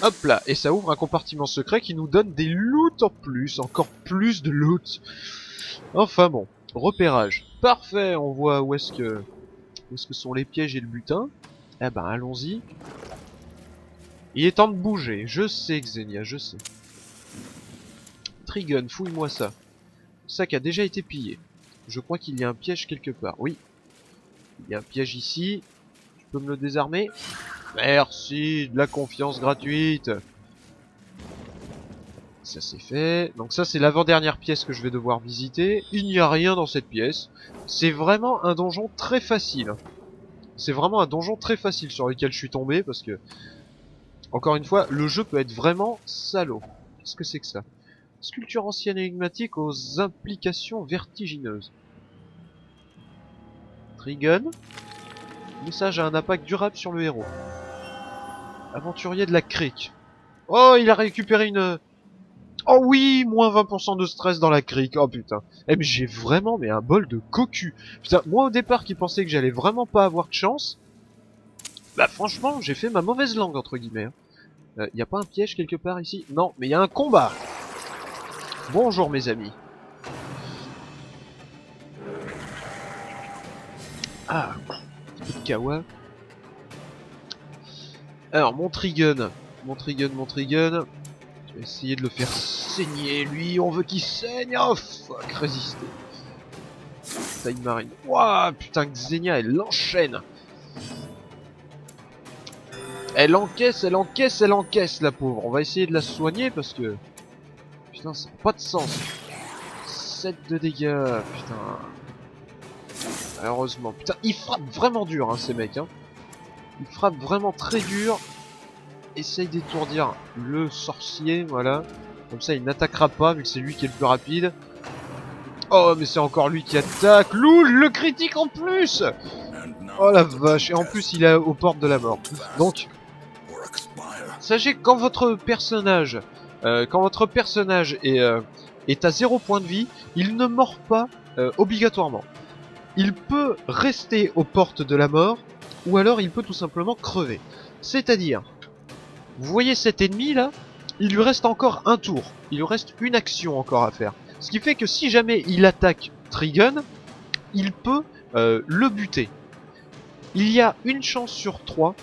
Hop là, et ça ouvre un compartiment secret qui nous donne des loots en plus, encore plus de loot. Enfin bon, repérage. Parfait, on voit où est-ce que sont les pièges et le butin. Eh ben, allons-y. Il est temps de bouger, je sais Xenia, je sais. Trigun, fouille-moi ça. Le sac a déjà été pillé. Je crois qu'il y a un piège quelque part. Oui. Il y a un piège ici. Tu peux me le désarmer? Merci, de la confiance gratuite. Ça c'est fait. Donc ça c'est l'avant-dernière pièce que je vais devoir visiter. Il n'y a rien dans cette pièce. C'est vraiment un donjon très facile. C'est vraiment un donjon très facile sur lequel je suis tombé parce que, encore une fois, le jeu peut être vraiment salaud. Qu'est-ce que c'est que ça? Sculpture ancienne et énigmatique aux implications vertigineuses. Trigun. Message a un impact durable sur le héros. Aventurier de la crique. Oh, il a récupéré une... Oh oui, moins 20% de stress dans la crique. Oh putain. Eh mais j'ai vraiment mais un bol de cocu. Putain, moi au départ qui pensais que j'allais vraiment pas avoir de chance, bah franchement j'ai fait ma mauvaise langue entre guillemets. Y a pas un piège quelque part ici? Non, mais y a un combat. Bonjour mes amis. Ah, un petit peu de kawa. Alors mon trigun. Mon trigun. Je vais essayer de le faire saigner, lui, on veut qu'il saigne. Oh fuck, résister. Taille marine. Ouah, putain, Xenia, elle l'enchaîne. Elle encaisse, la pauvre. On va essayer de la soigner parce que... Putain, ça n'a pas de sens. 7 de dégâts, putain. Malheureusement. Putain, il frappe vraiment dur, hein, ces mecs. Hein. Il frappe vraiment très dur. Essaye d'étourdir le sorcier, voilà. Comme ça, il n'attaquera pas, vu que c'est lui qui est le plus rapide. Oh, mais c'est encore lui qui attaque. Loul, le critique en plus. Oh la vache, et en plus, il est aux portes de la mort. Donc, sachez que quand votre personnage, est à 0 point de vie, il ne mord pas obligatoirement. Il peut rester aux portes de la mort, ou alors il peut tout simplement crever. C'est-à-dire... Vous voyez cet ennemi là? Il lui reste encore un tour. Il lui reste une action encore à faire. Ce qui fait que si jamais il attaque Trigun, il peut le buter. Il y a une chance sur 3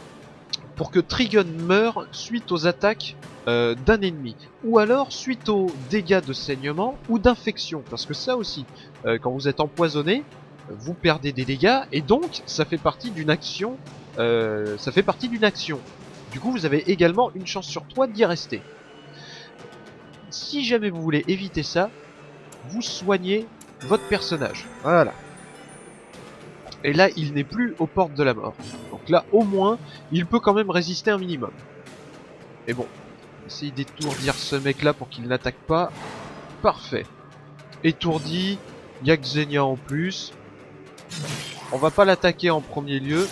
pour que Trigun meure suite aux attaques d'un ennemi. Ou alors suite aux dégâts de saignement ou d'infection. Parce que ça aussi, quand vous êtes empoisonné, vous perdez des dégâts et donc ça fait partie d'une action. Du coup, vous avez également une chance sur 3 d'y rester. Si jamais vous voulez éviter ça, vous soignez votre personnage. Voilà. Et là, il n'est plus aux portes de la mort. Donc là, au moins, il peut quand même résister un minimum. Mais bon, essayez d'étourdir ce mec-là pour qu'il n'attaque pas. Parfait. Étourdi, il y a Xenia en plus. On va pas l'attaquer en premier lieu.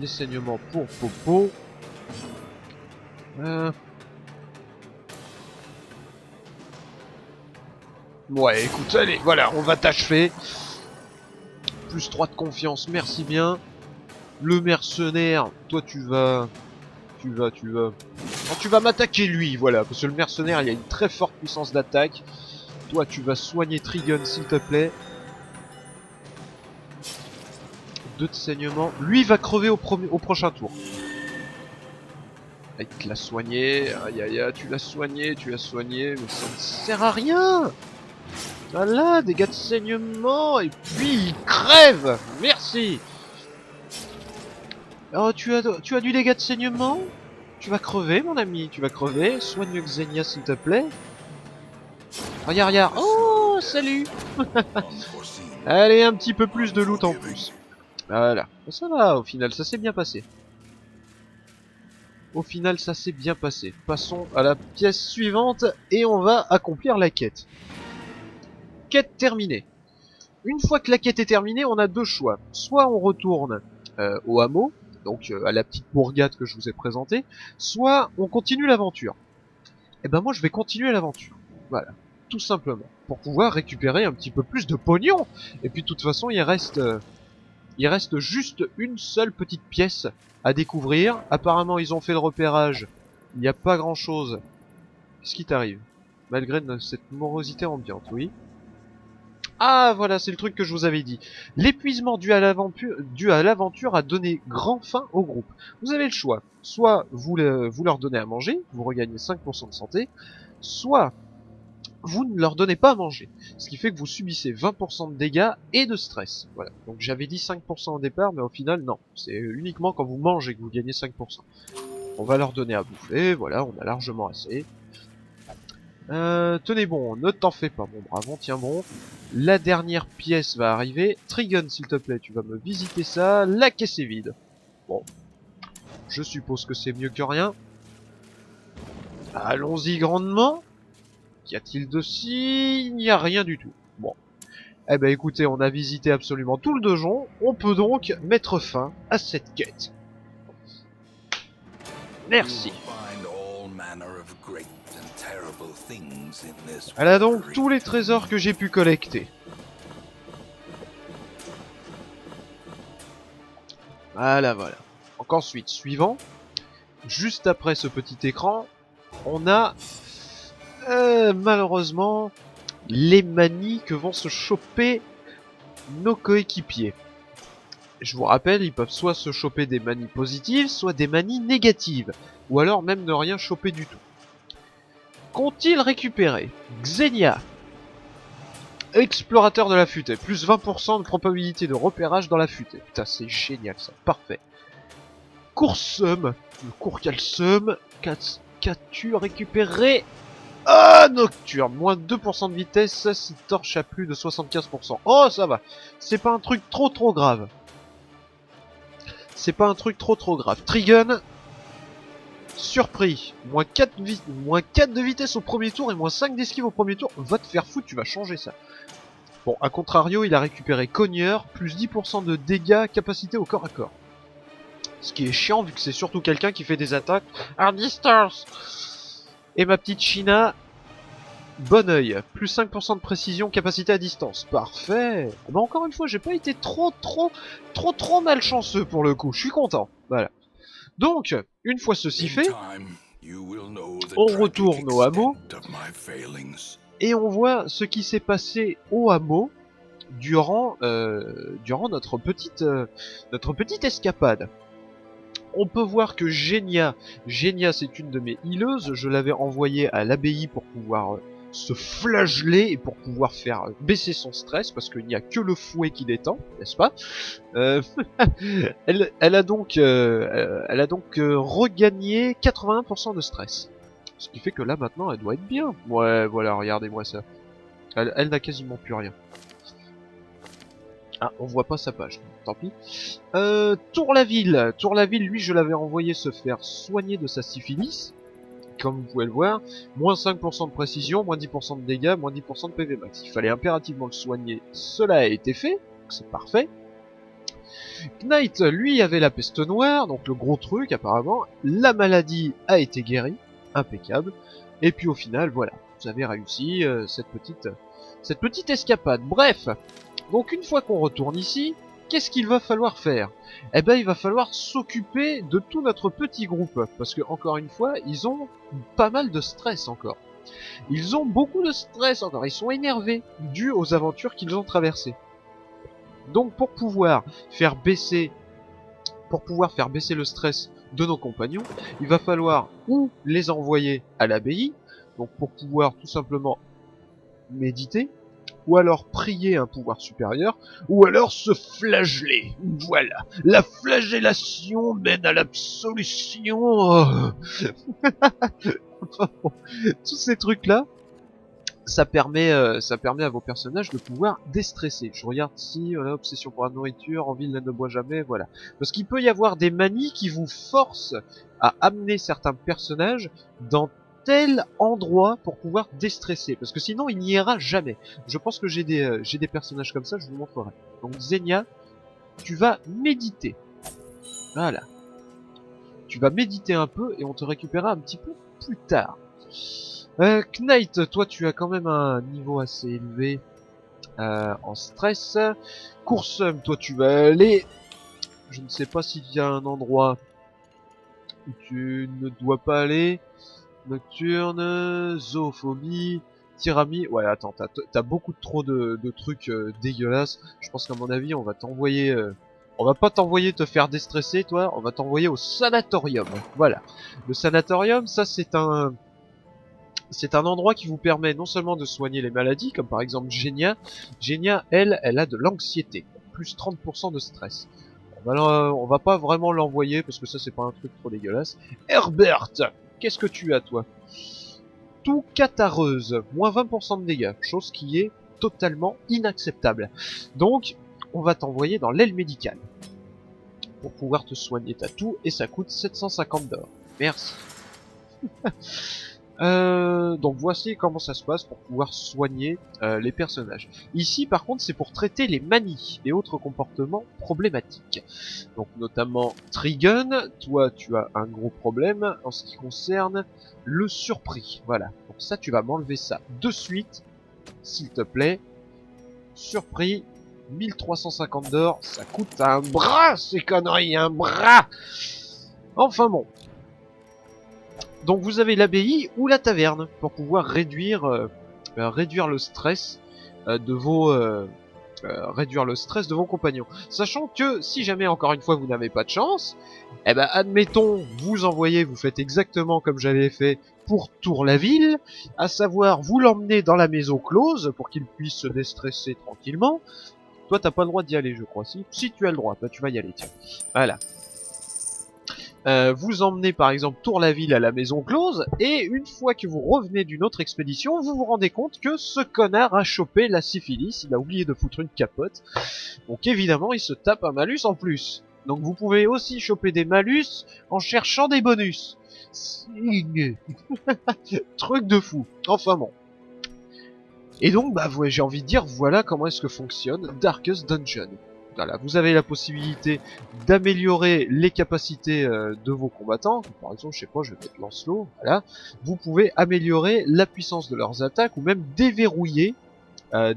Les saignements pour Popo. Ouais, écoute, allez, voilà, on va t'achever. Plus 3 de confiance, merci bien. Le mercenaire, toi tu vas m'attaquer lui, voilà, parce que le mercenaire, il a une très forte puissance d'attaque. Toi, tu vas soigner Trigun, s'il te plaît. 2 de saignement. Lui va crever au prochain tour. Il te l'a soigné, aïe aïe aïe, tu l'as soigné, mais ça ne sert à rien. Voilà, dégâts de saignement, et puis il crève. Merci. Oh, tu as du dégât de saignement? Tu vas crever, mon ami, tu vas crever. Soigne Xenia, s'il te plaît. Regarde, regarde. Oh, salut. Allez, un petit peu plus de loot en plus. Voilà. Ça va, au final, ça s'est bien passé. Au final, ça s'est bien passé. Passons à la pièce suivante et on va accomplir la quête. Quête terminée. Une fois que la quête est terminée, on a deux choix. Soit on retourne au hameau, donc à la petite bourgade que je vous ai présentée, soit on continue l'aventure. Et ben moi je vais continuer l'aventure. Voilà, tout simplement. Pour pouvoir récupérer un petit peu plus de pognon. Et puis de toute façon, il reste juste une seule petite pièce à découvrir. Apparemment, ils ont fait le repérage. Il n'y a pas grand chose. Qu'est-ce qui t'arrive? Malgré cette morosité ambiante, oui. Ah, voilà, c'est le truc que je vous avais dit. L'épuisement dû à l'aventure a donné grand fin au groupe. Vous avez le choix. Soit vous leur donnez à manger, vous regagnez 5% de santé, soit vous ne leur donnez pas à manger. Ce qui fait que vous subissez 20% de dégâts et de stress. Voilà. Donc j'avais dit 5% au départ, mais au final, non. C'est uniquement quand vous mangez que vous gagnez 5%. On va leur donner à bouffer, voilà, on a largement assez. Tenez bon, ne t'en fais pas, mon brave, on tient bon. La dernière pièce va arriver. Trigun, s'il te plaît, tu vas me visiter ça. La caisse est vide. Bon, je suppose que c'est mieux que rien. Allons-y grandement. Qu'y a-t-il dessus? Il n'y a rien du tout. Bon. Eh ben écoutez, on a visité absolument tout le donjon. On peut donc mettre fin à cette quête. Merci. Elle a donc tous les trésors que j'ai pu collecter. Voilà, voilà. Donc ensuite, suivant. Juste après ce petit écran, on a malheureusement les manies que vont se choper nos coéquipiers. Je vous rappelle, ils peuvent soit se choper des manies positives, soit des manies négatives, ou alors même ne rien choper du tout. Qu'ont-ils récupéré? Xenia, explorateur de la futaie, plus 20% de probabilité de repérage dans la futaie. Putain, c'est génial ça, parfait. Coursum, le Courcalsum, qu'as-tu récupéré? Ah, Nocturne, moins 2% de vitesse si torche à plus de 75%. Oh, ça va, c'est pas un truc trop grave. C'est pas un truc trop grave. Trigun, surpris, moins 4 de vitesse au premier tour et moins 5 d'esquive au premier tour. Va te faire foutre, tu vas changer ça. Bon, a contrario, il a récupéré Cogneur, plus 10% de dégâts, capacité au corps à corps. Ce qui est chiant vu que c'est surtout quelqu'un qui fait des attaques à distance. Et ma petite China, bon oeil, plus 5% de précision, capacité à distance. Parfait. Bah encore une fois, j'ai pas été trop malchanceux pour le coup. Je suis content. Voilà. Donc, une fois ceci fait, on retourne au hameau et on voit ce qui s'est passé au hameau durant notre petite escapade. On peut voir que Genia c'est une de mes healeuses, je l'avais envoyée à l'abbaye pour pouvoir se flageller et pour pouvoir faire baisser son stress, parce qu'il n'y a que le fouet qui détend, n'est-ce pas? Elle a donc regagné 81% de stress. Ce qui fait que là maintenant elle doit être bien. Ouais, voilà, regardez-moi ça. Elle n'a quasiment plus rien. Ah, on voit pas sa page, tant pis. Tourlaville, lui je l'avais envoyé se faire soigner de sa syphilis. Comme vous pouvez le voir, moins 5% de précision, moins 10% de dégâts, moins 10% de PV max. Il fallait impérativement le soigner, cela a été fait, c'est parfait. Knight, lui, avait la peste noire, donc le gros truc apparemment. La maladie a été guérie, impeccable. Et puis au final, voilà, vous avez réussi cette petite escapade. Bref, donc une fois qu'on retourne ici, qu'est-ce qu'il va falloir faire? Eh ben il va falloir s'occuper de tout notre petit groupe, parce que encore une fois, ils ont pas mal de stress encore. Ils ont beaucoup de stress encore, ils sont énervés, dû aux aventures qu'ils ont traversées. Donc pour pouvoir faire baisser le stress de nos compagnons, il va falloir ou les envoyer à l'abbaye, donc pour pouvoir tout simplement méditer, ou alors prier un pouvoir supérieur, ou alors se flageller. Voilà, la flagellation mène à l'absolution. Oh. Tous ces trucs-là, ça permet à vos personnages de pouvoir déstresser. Je regarde ici, voilà, obsession pour la nourriture, en ville ne boit jamais, voilà. Parce qu'il peut y avoir des manies qui vous forcent à amener certains personnages dans tel endroit pour pouvoir déstresser, parce que sinon il n'y ira jamais. Je pense que j'ai des personnages comme ça, je vous montrerai. Donc Xenia, tu vas méditer. Voilà. Tu vas méditer un peu et on te récupérera un petit peu plus tard. Knight, toi tu as quand même un niveau assez élevé en stress. Coursum, toi tu vas aller... Je ne sais pas s'il y a un endroit où tu ne dois pas aller. Nocturne, zoophobie, tyramie. Ouais, attends, t'as beaucoup trop de trucs dégueulasses. Je pense qu'à mon avis, on va t'envoyer... on va pas t'envoyer te faire déstresser, toi. On va t'envoyer au sanatorium. Voilà. Le sanatorium, ça c'est un endroit qui vous permet non seulement de soigner les maladies, comme par exemple Genia. Genia, elle a de l'anxiété, plus 30% de stress. On va pas vraiment l'envoyer parce que ça c'est pas un truc trop dégueulasse. Herbert, qu'est-ce que tu as toi? surtout catareuse, moins 20% de dégâts, chose qui est totalement inacceptable. Donc, on va t'envoyer dans l'aile médicale pour pouvoir te soigner ta toux, et ça coûte 750 d'or. Merci. Donc voici comment ça se passe pour pouvoir soigner les personnages. Ici par contre c'est pour traiter les manies et autres comportements problématiques. Donc notamment Trigun, toi tu as un gros problème en ce qui concerne le surpris. Voilà, donc ça tu vas m'enlever ça de suite, s'il te plaît. Surpris, 1350 d'or, ça coûte un bras ces conneries, un bras. Enfin bon. Donc vous avez l'abbaye ou la taverne pour pouvoir réduire le stress de vos compagnons. Sachant que si jamais encore une fois vous n'avez pas de chance, eh ben admettons vous faites exactement comme j'avais fait pour Tour-la-Ville, à savoir vous l'emmenez dans la maison close pour qu'il puisse se déstresser tranquillement. Toi t'as pas le droit d'y aller je crois. Si tu as le droit, bah, tu vas y aller tiens. Voilà. Vous emmenez par exemple Tour-la-Ville à la maison close, et une fois que vous revenez d'une autre expédition, vous vous rendez compte que ce connard a chopé la syphilis, il a oublié de foutre une capote, donc évidemment il se tape un malus en plus. Donc vous pouvez aussi choper des malus en cherchant des bonus. Truc de fou, enfin bon. Et donc bah j'ai envie de dire voilà comment est-ce que fonctionne Darkest Dungeon. Voilà, vous avez la possibilité d'améliorer les capacités de vos combattants. Par exemple, je sais pas, je vais mettre Lancelot. Voilà, vous pouvez améliorer la puissance de leurs attaques ou même déverrouiller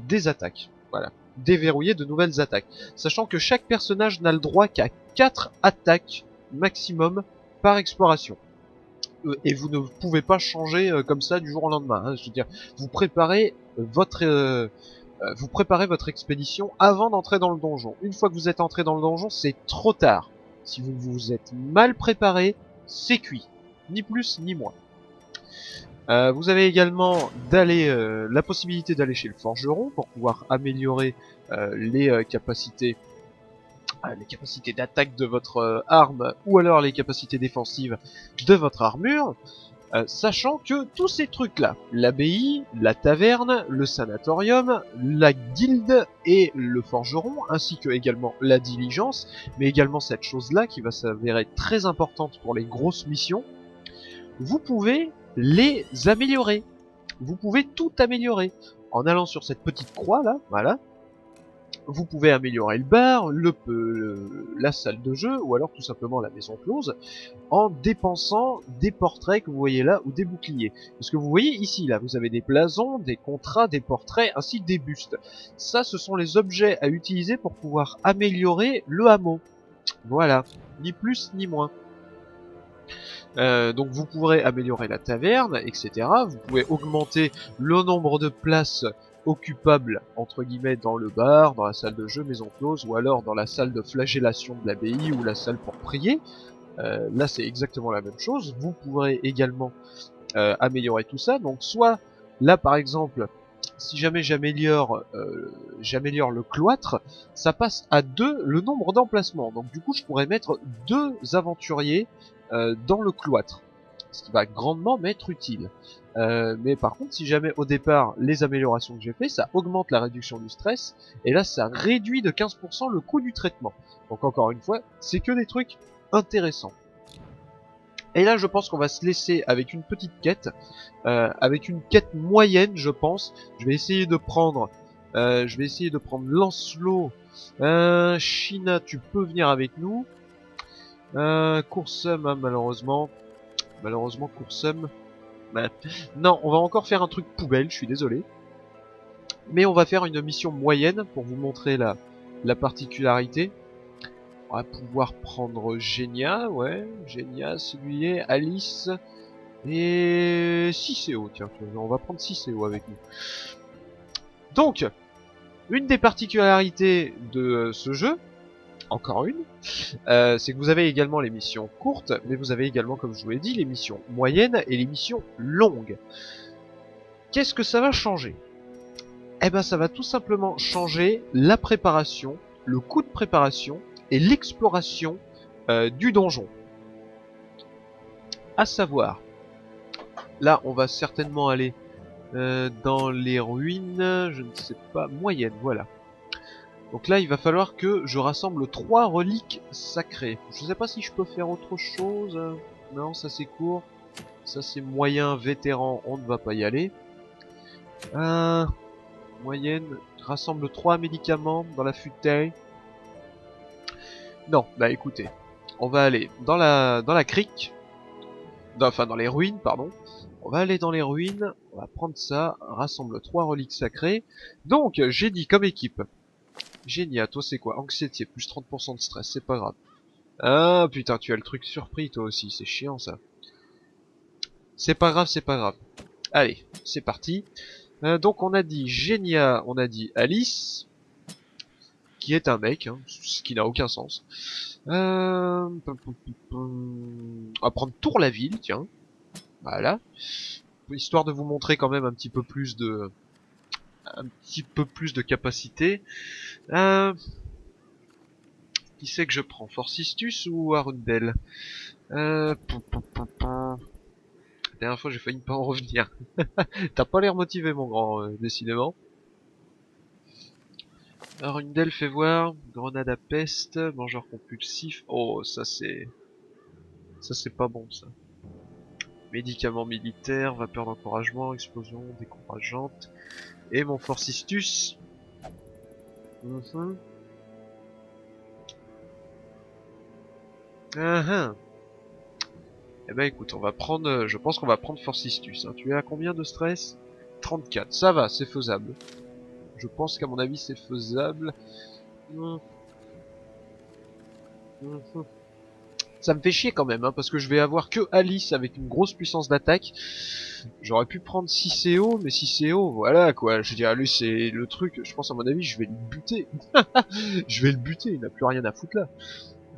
des attaques. Voilà, déverrouiller de nouvelles attaques. Sachant que chaque personnage n'a le droit qu'à 4 attaques maximum par exploration. Et vous ne pouvez pas changer comme ça du jour au lendemain. Hein. Je veux dire, vous préparez votre expédition avant d'entrer dans le donjon. Une fois que vous êtes entré dans le donjon, c'est trop tard. Si vous vous êtes mal préparé, c'est cuit. Ni plus ni moins. Vous avez également la possibilité d'aller chez le forgeron pour pouvoir améliorer les capacités d'attaque de votre arme ou alors les capacités défensives de votre armure. Sachant que tous ces trucs-là, l'abbaye, la taverne, le sanatorium, la guilde et le forgeron, ainsi que également la diligence, mais également cette chose-là qui va s'avérer très importante pour les grosses missions, vous pouvez les améliorer. Vous pouvez tout améliorer. En allant sur cette petite croix là, voilà, vous pouvez améliorer le bar, la salle de jeu, ou alors tout simplement la maison close, en dépensant des portraits que vous voyez là, ou des boucliers. Parce que vous voyez ici, là, vous avez des blasons, des contrats, des portraits, ainsi que des bustes. Ça, ce sont les objets à utiliser pour pouvoir améliorer le hameau. Voilà, ni plus ni moins. Donc vous pourrez améliorer la taverne, etc. Vous pouvez augmenter le nombre de places occupables entre guillemets dans le bar, dans la salle de jeu, maison close, ou alors dans la salle de flagellation de l'abbaye ou la salle pour prier. Là c'est exactement la même chose. Vous pourrez également améliorer tout ça. Donc soit là par exemple, si jamais j'améliore le cloître, ça passe à 2 le nombre d'emplacements. Donc du coup je pourrais mettre 2 aventuriers dans le cloître, ce qui va grandement m'être utile. Mais par contre, si jamais au départ les améliorations que j'ai fait, ça augmente la réduction du stress, et là ça réduit de 15% le coût du traitement. Donc encore une fois, c'est que des trucs intéressants. Et là je pense qu'on va se laisser avec une petite quête, avec une quête moyenne je pense. Je vais essayer de prendre Lancelot. China, tu peux venir avec nous. Coursum, hein, malheureusement Coursum. Non, on va encore faire un truc poubelle, je suis désolé. Mais on va faire une mission moyenne pour vous montrer la particularité. On va pouvoir prendre Genia, ouais, Genia, celui-là, Alice et Cicéo, tiens, on va prendre Cicéo avec nous. Donc, une des particularités de ce jeu, encore une, c'est que vous avez également les missions courtes, mais vous avez également, comme je vous l'ai dit, les missions moyennes et les missions longues. Qu'est-ce que ça va changer? Eh ben ça va tout simplement changer la préparation, le coût de préparation et l'exploration du donjon. À savoir, Là, on va certainement aller dans les ruines, je ne sais pas, moyennes, voilà. Donc là, il va falloir que je rassemble 3 reliques sacrées. Je sais pas si je peux faire autre chose. Non, ça c'est court. Ça c'est moyen, vétéran, on ne va pas y aller. Moyenne, rassemble 3 médicaments dans la futaille. Non, bah écoutez, on va aller dans la crique. Enfin, dans les ruines, pardon. On va aller dans les ruines, on va prendre ça, rassemble 3 reliques sacrées. Donc, j'ai dit comme équipe. Génial, toi c'est quoi? Anxiété, plus 30% de stress, c'est pas grave. Ah putain, tu as le truc surpris toi aussi, c'est chiant ça. C'est pas grave, c'est pas grave. Allez, c'est parti. Donc on a dit Genia, on a dit Alice, qui est un mec, hein, ce qui n'a aucun sens. On va prendre Tour la ville, tiens. Voilà. Histoire de vous montrer quand même un petit peu plus de capacité. Qui c'est que je prends? Forcistus ou Arundel? La dernière fois j'ai failli ne pas en revenir. T'as pas l'air motivé mon grand, décidément. Arundel fait voir, grenade à peste, mangeur compulsif. Oh ça c'est pas bon ça. Médicaments militaires, vapeur d'encouragement, explosion décourageante. Et mon Forcistus. Eh ben écoute, on va prendre, je pense qu'on va prendre Forcistus. Hein. Tu es à combien de stress? 34. Ça va, c'est faisable. Je pense qu'à mon avis c'est faisable. Ça me fait chier quand même, hein, parce que je vais avoir que Alice avec une grosse puissance d'attaque. J'aurais pu prendre 6 CO, mais 6 CO, voilà quoi. Je veux dire, lui c'est le truc, je pense à mon avis, je vais le buter. Je vais le buter, il n'a plus rien à foutre là.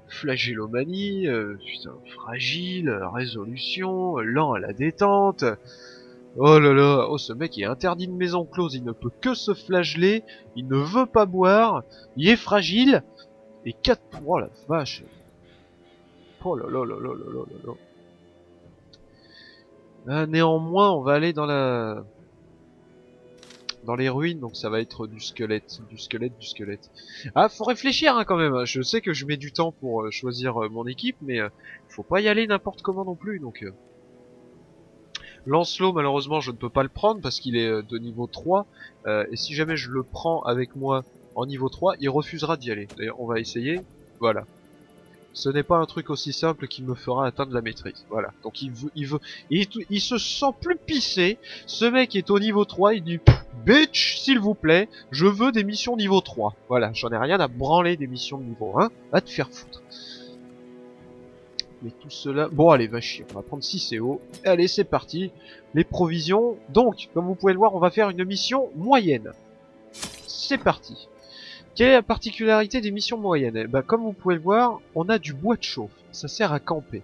Flagellomanie, putain, fragile, résolution, lent à la détente. Oh là là, oh ce mec est interdit de maison close, il ne peut que se flageller, il ne veut pas boire, il est fragile, et 4... Oh la vache. Oh là là là là là là là là. Néanmoins, on va aller dans les ruines, donc ça va être du squelette, du squelette, du squelette. Ah, faut réfléchir hein, quand même. Je sais que je mets du temps pour choisir mon équipe, mais faut pas y aller n'importe comment non plus. Donc Lancelot, malheureusement, je ne peux pas le prendre parce qu'il est de niveau 3. Et si jamais je le prends avec moi en niveau 3, il refusera d'y aller. D'ailleurs, on va essayer. Voilà. Ce n'est pas un truc aussi simple qui me fera atteindre la maîtrise. Voilà. Donc il se sent plus pissé. Ce mec est au niveau 3, il dit bitch, s'il vous plaît, je veux des missions niveau 3. Voilà, j'en ai rien à branler des missions de niveau 1. Va te faire foutre. Mais tout cela... Bon allez, va chier, on va prendre 6 CO. Allez, c'est parti. Les provisions. Donc, comme vous pouvez le voir, on va faire une mission moyenne. C'est parti. Quelle est la particularité des missions moyennes? Bah, comme vous pouvez le voir, on a du bois de chauffe. Ça sert à camper.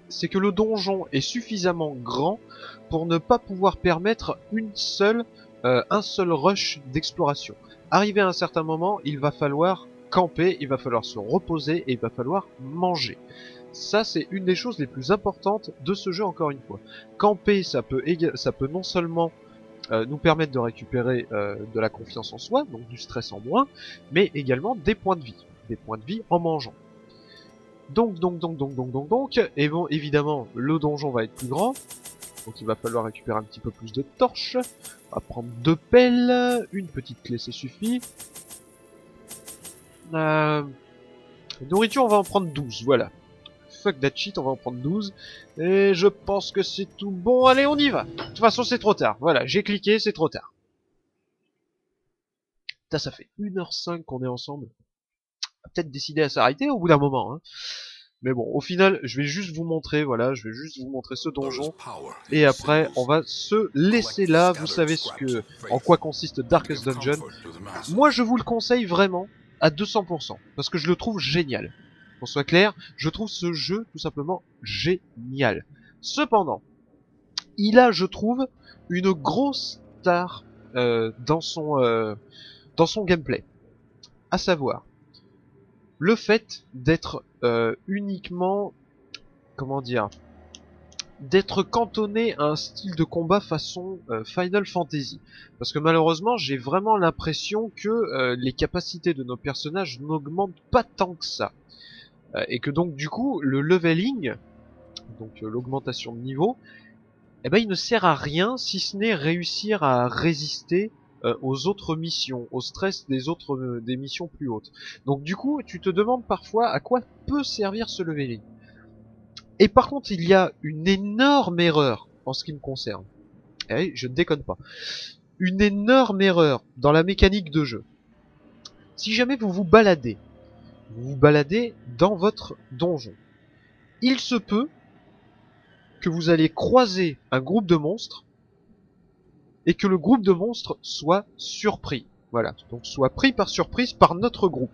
C'est que le donjon est suffisamment grand pour ne pas pouvoir permettre un seul rush d'exploration. Arrivé à un certain moment, il va falloir camper, il va falloir se reposer et il va falloir manger. Ça, c'est une des choses les plus importantes de ce jeu, encore une fois. Camper, ça peut non seulement nous permettre de récupérer de la confiance en soi, donc du stress en moins, mais également des points de vie. Des points de vie en mangeant. Donc, et bon, évidemment, le donjon va être plus grand, donc il va falloir récupérer un petit peu plus de torches. On va prendre 2 pelles, une petite clé, ça suffit. Nourriture, on va en prendre 12, voilà. Fuck that shit, on va en prendre 12. Et je pense que c'est tout bon. Allez, on y va. De toute façon, c'est trop tard. Voilà, j'ai cliqué, c'est trop tard. Putain, ça fait 1h05 qu'on est ensemble. On va peut-être décider à s'arrêter au bout d'un moment. Hein. Mais bon, au final, je vais juste vous montrer, voilà, je vais juste vous montrer ce donjon. Et après, on va se laisser là. Vous savez en quoi consiste Darkest Dungeon. Moi, je vous le conseille vraiment à 200%. Parce que je le trouve génial. Qu'on soit clair, je trouve ce jeu tout simplement génial. Cependant, il a, je trouve, une grosse star dans son gameplay. À savoir, le fait d'être uniquement, comment dire, d'être cantonné à un style de combat façon Final Fantasy. Parce que malheureusement, j'ai vraiment l'impression que les capacités de nos personnages n'augmentent pas tant que ça. Et que donc du coup, le leveling, donc l'augmentation de niveau, eh ben il ne sert à rien si ce n'est réussir à résister aux autres missions, au stress des autres des missions plus hautes. Donc du coup, tu te demandes parfois à quoi peut servir ce leveling. Et par contre, il y a une énorme erreur en ce qui me concerne. Et oui, je ne déconne pas. Une énorme erreur dans la mécanique de jeu. Si jamais vous vous baladez dans votre donjon, il se peut que vous allez croiser un groupe de monstres et que le groupe de monstres soit surpris. Voilà, donc soit pris par surprise par notre groupe.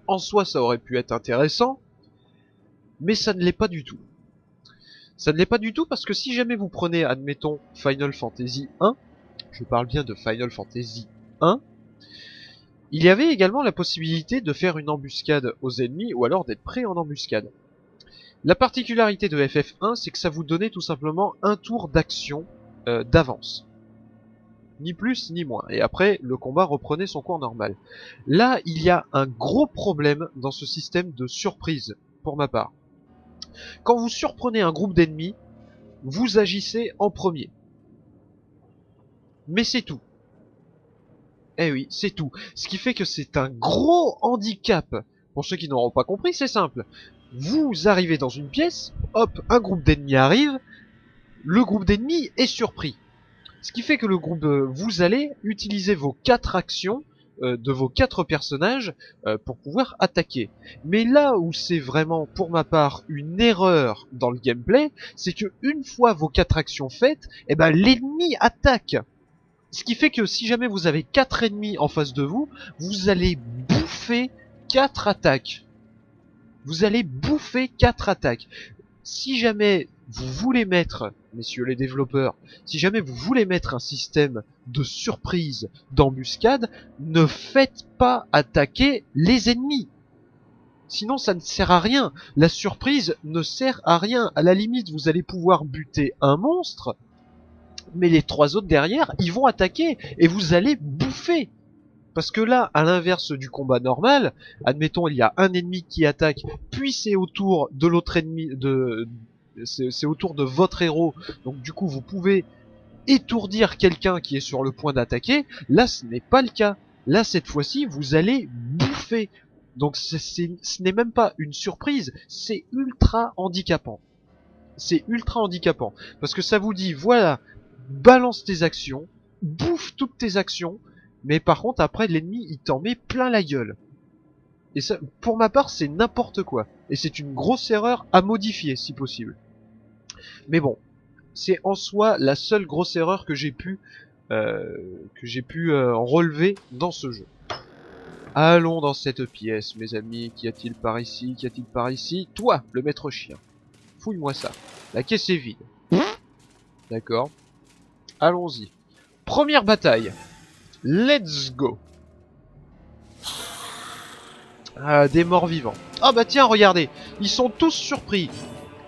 En soi, ça aurait pu être intéressant, mais ça ne l'est pas du tout. Ça ne l'est pas du tout parce que si jamais vous prenez, admettons, Final Fantasy 1, je parle bien de Final Fantasy 1, il y avait également la possibilité de faire une embuscade aux ennemis ou alors d'être pris en embuscade. La particularité de FF1, c'est que ça vous donnait tout simplement un tour d'action d'avance. Ni plus ni moins. Et après, le combat reprenait son cours normal. Là, il y a un gros problème dans ce système de surprise, pour ma part. Quand vous surprenez un groupe d'ennemis, vous agissez en premier. Mais c'est tout. Eh oui, c'est tout. Ce qui fait que c'est un gros handicap. Pour ceux qui n'auront pas compris, c'est simple. Vous arrivez dans une pièce, hop, un groupe d'ennemis arrive, le groupe d'ennemis est surpris. Ce qui fait que le groupe, vous allez utiliser vos 4 actions de vos 4 personnages pour pouvoir attaquer. Mais là où c'est vraiment, pour ma part, une erreur dans le gameplay, c'est que une fois vos 4 actions faites, eh ben l'ennemi attaque. Ce qui fait que si jamais vous avez 4 ennemis en face de vous, vous allez bouffer 4 attaques. Vous allez bouffer 4 attaques. Si jamais vous voulez mettre, messieurs les développeurs, si jamais vous voulez mettre un système de surprise, d'embuscade, ne faites pas attaquer les ennemis. Sinon ça ne sert à rien. La surprise ne sert à rien. À la limite, vous allez pouvoir buter un monstre, mais les 3 autres derrière, ils vont attaquer et vous allez bouffer. Parce que là, à l'inverse du combat normal, admettons il y a un ennemi qui attaque, puis c'est au tour de l'autre ennemi, c'est au tour de votre héros, donc du coup vous pouvez étourdir quelqu'un qui est sur le point d'attaquer. Là, ce n'est pas le cas. Là, cette fois-ci, vous allez bouffer. Donc ce n'est même pas une surprise, c'est ultra handicapant. C'est ultra handicapant. Parce que ça vous dit, voilà, balance tes actions, bouffe toutes tes actions, mais par contre après l'ennemi il t'en met plein la gueule. Et ça, pour ma part, c'est n'importe quoi. Et c'est une grosse erreur à modifier si possible. Mais bon, c'est en soi la seule grosse erreur que j'ai pu relever dans ce jeu. Allons dans cette pièce, mes amis. Qu'y a-t-il par ici? Qu'y a-t-il par ici? Toi, le maître chien. Fouille-moi ça. La caisse est vide. D'accord. Allons-y. Première bataille. Let's go. Ah, des morts vivants. Ah bah tiens, regardez. Ils sont tous surpris.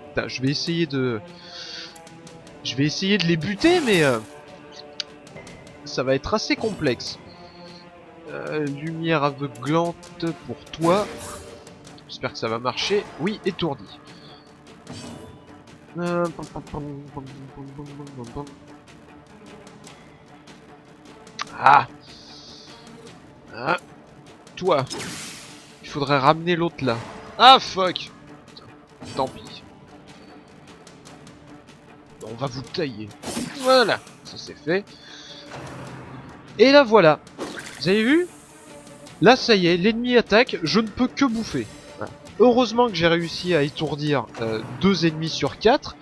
Putain, je vais essayer de les buter, mais ça va être assez complexe. Lumière aveuglante pour toi. J'espère que ça va marcher. Oui, étourdi. Ah. Ah. Toi. Il faudrait ramener l'autre là. Ah fuck. Tant pis. On va vous tailler. Voilà. Ça c'est fait. Et là voilà. Vous avez vu? Là ça y est, l'ennemi attaque, je ne peux que bouffer. Voilà. Heureusement que j'ai réussi à étourdir 2 ennemis sur 4.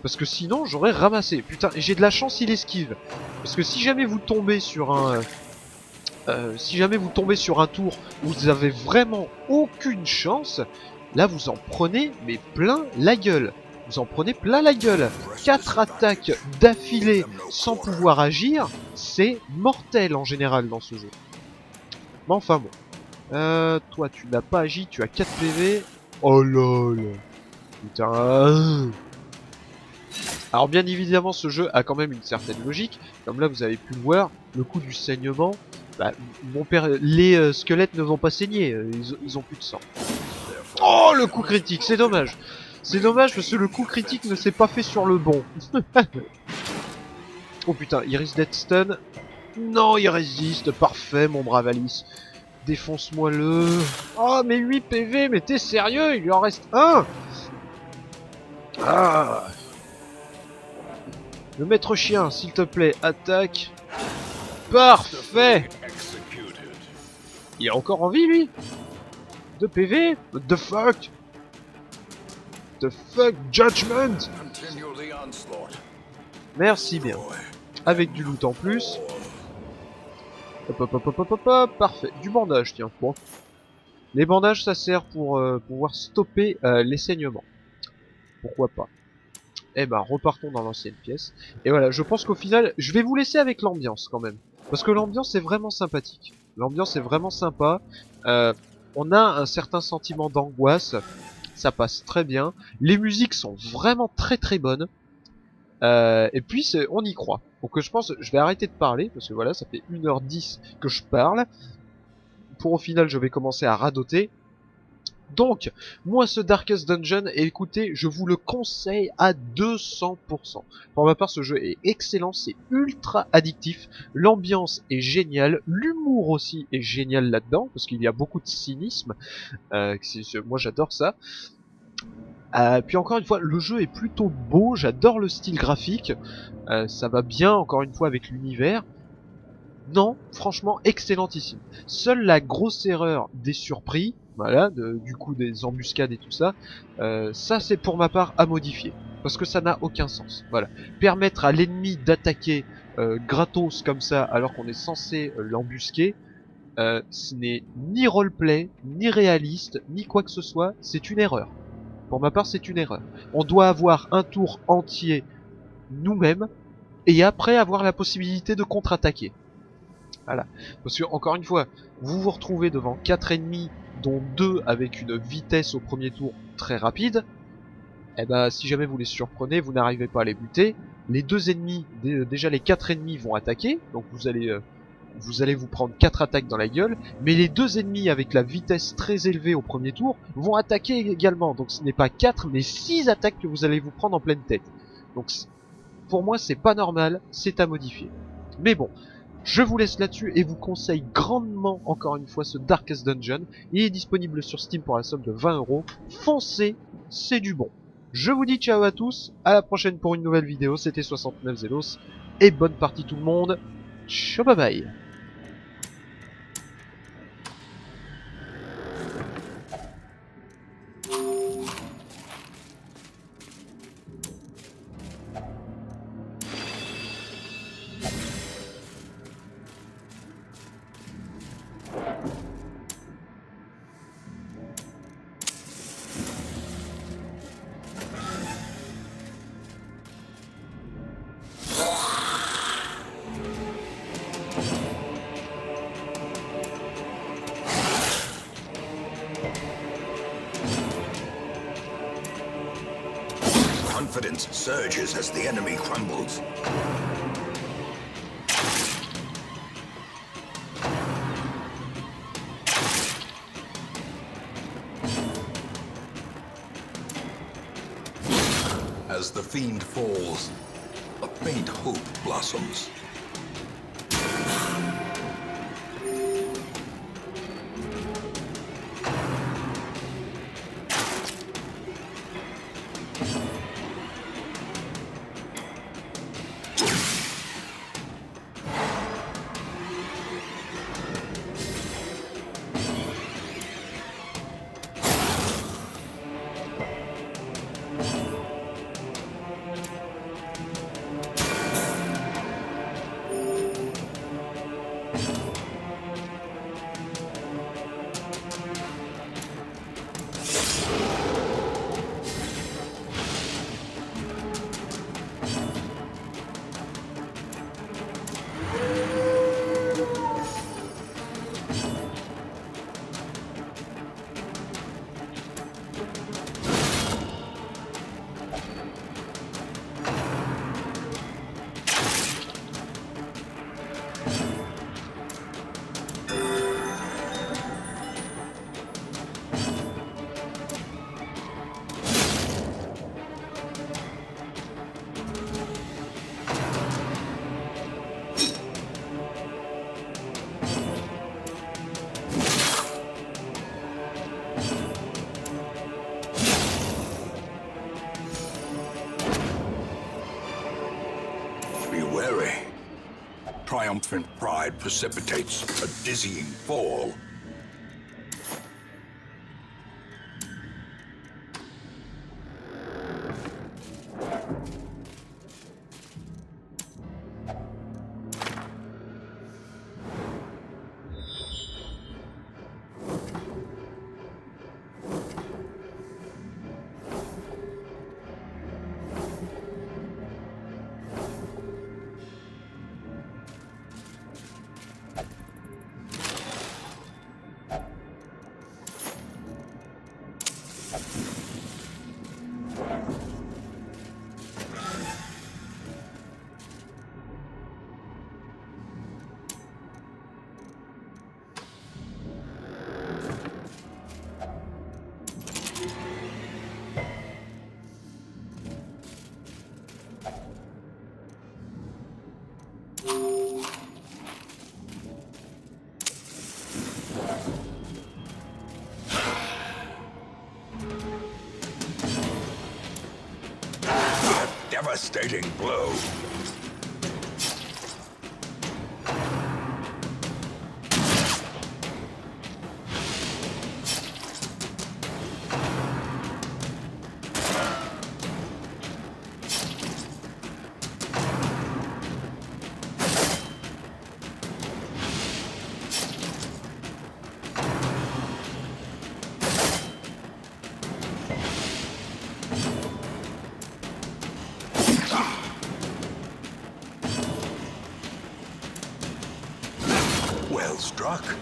Parce que sinon j'aurais ramassé. Putain, j'ai de la chance, il esquive. Parce que si jamais vous tombez sur un... tour où vous avez vraiment aucune chance, là vous en prenez mais plein la gueule. Vous en prenez plein la gueule. 4 attaques d'affilée sans pouvoir agir, c'est mortel en général dans ce jeu. Mais enfin bon. Toi tu n'as pas agi, tu as 4 PV. Oh lol. Putain. Alors bien évidemment ce jeu a quand même une certaine logique, comme là vous avez pu le voir, le coup du saignement, bah, les squelettes ne vont pas saigner, ils ont plus de sang. Oh le coup critique, c'est dommage. C'est dommage parce que le coup critique ne s'est pas fait sur le bon. Oh putain, il risque d'être stun. Non, il résiste, parfait mon brave Alice. Défonce-moi le... Oh mais 8 PV, mais t'es sérieux, il lui en reste un. Ah. Le maître chien, s'il te plaît, attaque. Parfait. Il a encore envie lui. 2 PV. What the fuck? The fuck, Judgment. Merci bien. Avec du loot en plus. Hop hop hop hop hop hop hop, parfait. Du bandage, tiens. Bon. Les bandages, ça sert pour pouvoir stopper les saignements. Pourquoi pas. Eh ben, repartons dans l'ancienne pièce. Et voilà, je pense qu'au final, je vais vous laisser avec l'ambiance quand même. Parce que l'ambiance est vraiment sympathique. L'ambiance est vraiment sympa. On a un certain sentiment d'angoisse. Ça passe très bien. Les musiques sont vraiment très très bonnes. Et puis on y croit. Donc je pense, je vais arrêter de parler, parce que voilà, ça fait 1h10 que je parle. Pour au final, je vais commencer à radoter. Donc, moi ce Darkest Dungeon, écoutez, je vous le conseille à 200%. Pour ma part, ce jeu est excellent, c'est ultra addictif, l'ambiance est géniale, l'humour aussi est génial là-dedans, parce qu'il y a beaucoup de cynisme, moi j'adore ça. Puis encore une fois, le jeu est plutôt beau, j'adore le style graphique, ça va bien encore une fois avec l'univers. Non, franchement, excellentissime. Seule la grosse erreur des surpris, voilà, du coup des embuscades et tout ça, ça c'est pour ma part à modifier. Parce que ça n'a aucun sens. Voilà. Permettre à l'ennemi d'attaquer gratos comme ça alors qu'on est censé l'embusquer, ce n'est ni roleplay, ni réaliste, ni quoi que ce soit, c'est une erreur. Pour ma part, c'est une erreur. On doit avoir un tour entier nous-mêmes, et après avoir la possibilité de contre-attaquer. Voilà. Parce que, encore une fois, vous vous retrouvez devant 4 ennemis, dont 2 avec une vitesse au premier tour très rapide. Et ben, si jamais vous les surprenez, vous n'arrivez pas à les buter. Les 2 ennemis, déjà les 4 ennemis vont attaquer, donc vous allez vous prendre 4 attaques dans la gueule. Mais les 2 ennemis avec la vitesse très élevée au premier tour vont attaquer également. Donc ce n'est pas 4, mais 6 attaques que vous allez vous prendre en pleine tête. Donc pour moi, c'est pas normal, c'est à modifier. Mais bon. Je vous laisse là-dessus et vous conseille grandement, encore une fois, ce Darkest Dungeon. Il est disponible sur Steam pour la somme de 20€. Foncez, c'est du bon. Je vous dis ciao à tous, à la prochaine pour une nouvelle vidéo. C'était 69 Zelos, et bonne partie tout le monde. Ciao, bye bye. Confidence surges as the enemy crumbles. As the fiend falls, a faint hope blossoms. triumphant pride precipitates a dizzying fall. Devastating blow. Well struck.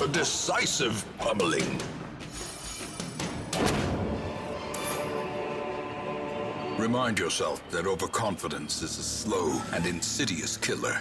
A decisive pummeling. Remind yourself that overconfidence is a slow and insidious killer.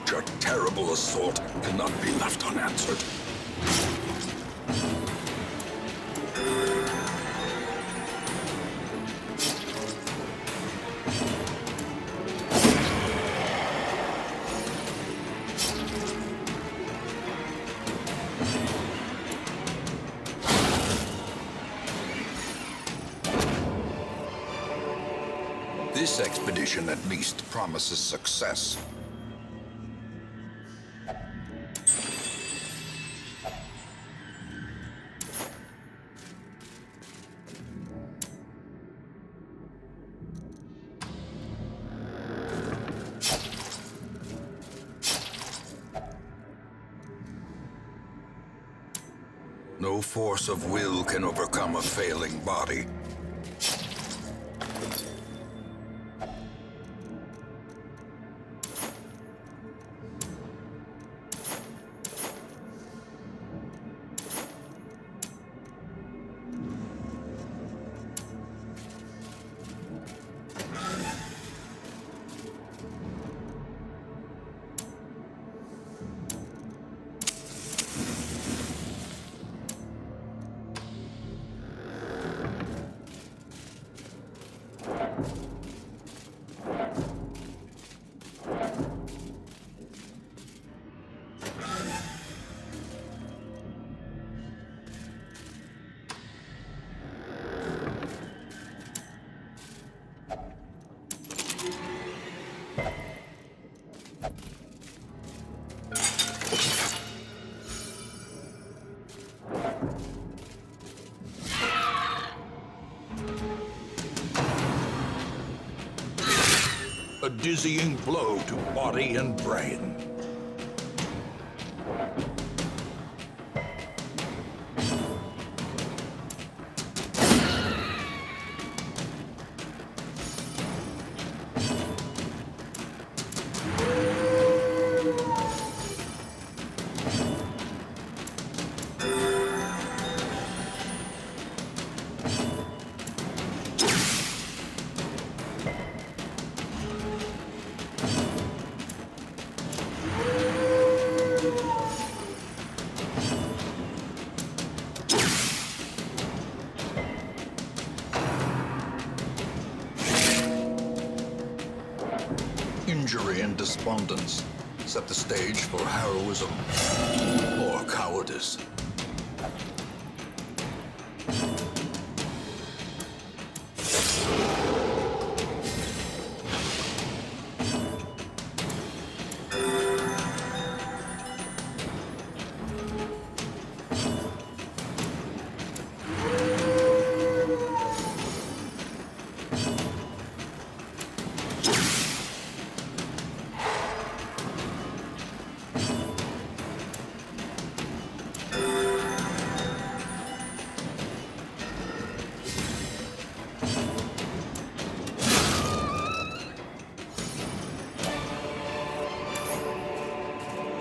such a terrible assault cannot be left unanswered. This expedition at least promises success. No force of will can overcome a failing body. A dizzying blow to body and brain. Injury and despondence set the stage for heroism or cowardice.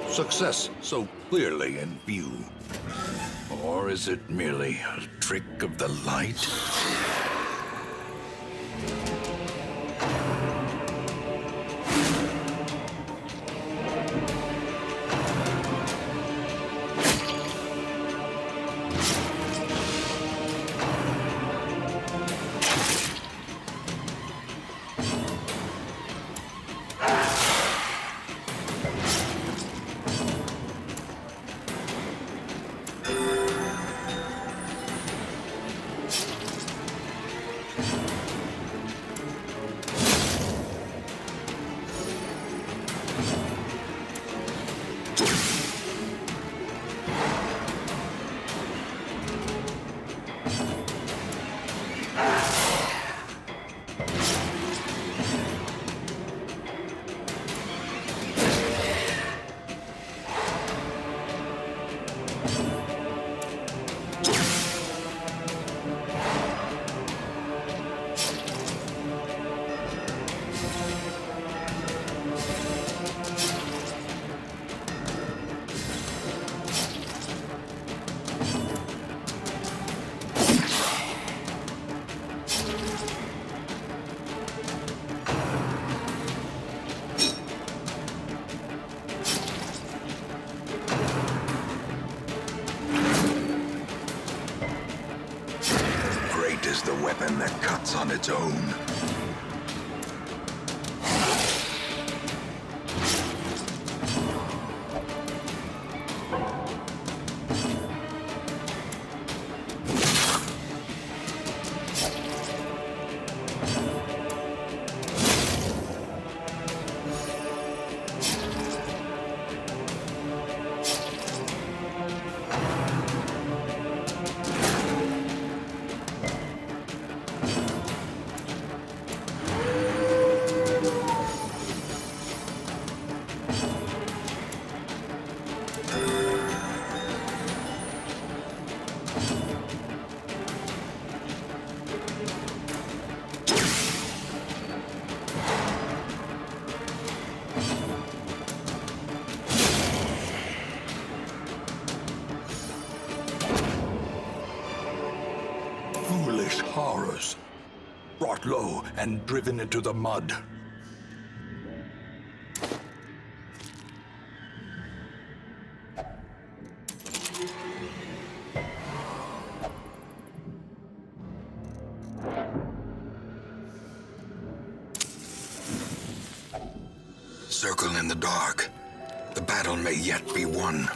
Success so clearly in view. Or is it merely a trick of the light? Fate is the weapon that cuts on its own. Foolish horrors, brought low and driven into the mud. Circle in the dark. The battle may yet be won.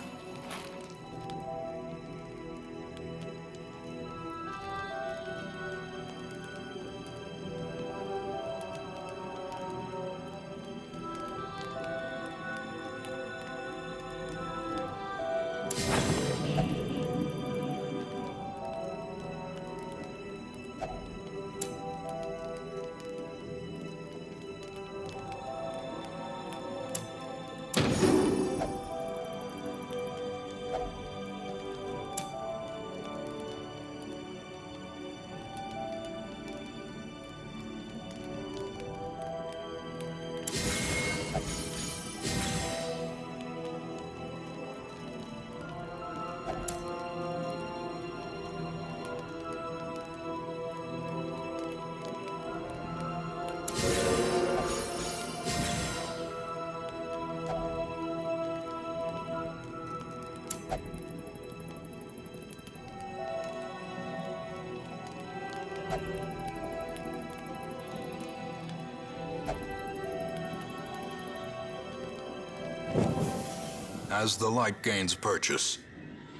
As the light gains purchase,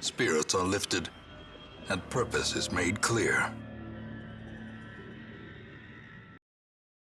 spirits are lifted, and purpose is made clear.